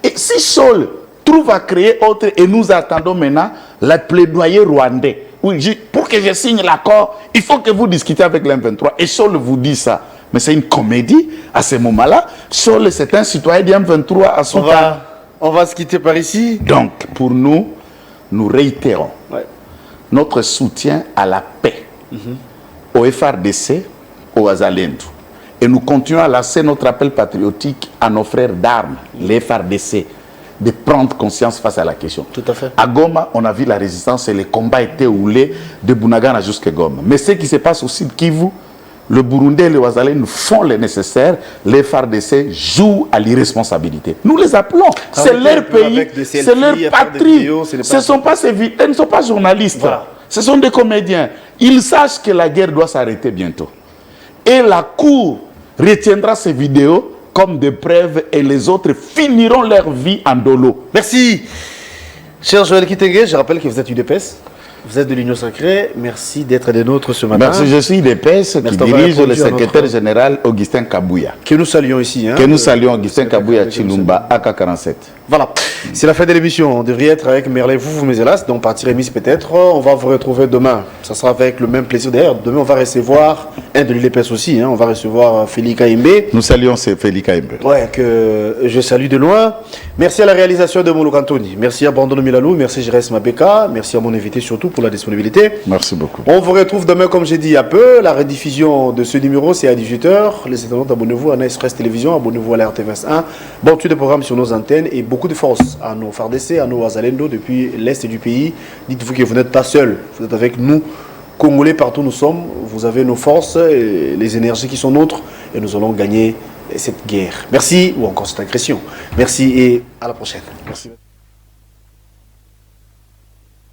[SPEAKER 1] Et si Sol trouve à créer autre, et nous attendons maintenant le plaidoyer rwandais, oui, pour que je signe l'accord, il faut que vous discutez avec l'M23. Et Sol vous dit ça. Mais c'est une comédie à ce moment-là. Sol, c'est un citoyen du M23 à son temps.
[SPEAKER 2] On va se quitter par ici.
[SPEAKER 1] Donc, pour nous, nous réitérons notre soutien à la paix, au FRDC, au Azalendo. Et nous continuons à lancer notre appel patriotique à nos frères d'armes, les FRDC, de prendre conscience face à la question.
[SPEAKER 2] Tout à fait.
[SPEAKER 1] À Goma, on a vu la résistance et les combats étaient roulés de Bunagana jusqu'à Goma. Mais ce qui se passe aussi de Kivu, le Burundi et le Ouazalendo font le nécessaire, les FARDC jouent à l'irresponsabilité. Nous les appelons, c'est leur pays, c'est leur patrie. Ce ne sont pas journalistes, voilà. Ce sont des comédiens. Ils sachent que la guerre doit s'arrêter bientôt. Et la Cour retiendra ces vidéos comme des preuves et les autres finiront leur vie en dolo.
[SPEAKER 2] Merci. Cher Joël Kitenge, je rappelle que vous êtes UDPS. Vous êtes de l'Union Sacrée. Merci d'être des nôtres ce matin.
[SPEAKER 1] Merci, je suis UDPS qui dirige le secrétaire général Augustin Kabouya.
[SPEAKER 2] Que nous saluons ici.
[SPEAKER 1] Que nous saluons Augustin Kabouya Chilumba, AK47.
[SPEAKER 2] Voilà, c'est la fin de l'émission. On devrait être avec Merlin vous mes hélas, donc partie remise peut-être. On va vous retrouver demain. Ça sera avec le même plaisir. D'ailleurs, demain, on va recevoir un de l'UDPS aussi. On va recevoir Félix Kaimbe.
[SPEAKER 1] Nous saluons Félix Kaimbe.
[SPEAKER 2] Ouais, que je salue de loin. Merci à la réalisation de Moulouk Anthony. Merci à Brandon Milalou. Merci Jérès Mabeka. Merci à mon invité surtout pour la disponibilité.
[SPEAKER 1] Merci beaucoup.
[SPEAKER 2] On vous retrouve demain, comme j'ai dit il y a peu. La rediffusion de ce numéro, c'est à 18h. Les internautes, abonnez-vous à Nice Press Télévision. Abonnez-vous à la RTVS 1. Bon, tous les programmes sur nos antennes et beaucoup de force à nos FARDC, à nos Azalendo depuis l'Est du pays. Dites-vous que vous n'êtes pas seuls. Vous êtes avec nous, Congolais, partout où nous sommes. Vous avez nos forces, et les énergies qui sont nôtres et nous allons gagner cette guerre. Merci, ou encore cette agression. Merci et à la prochaine.
[SPEAKER 1] Merci.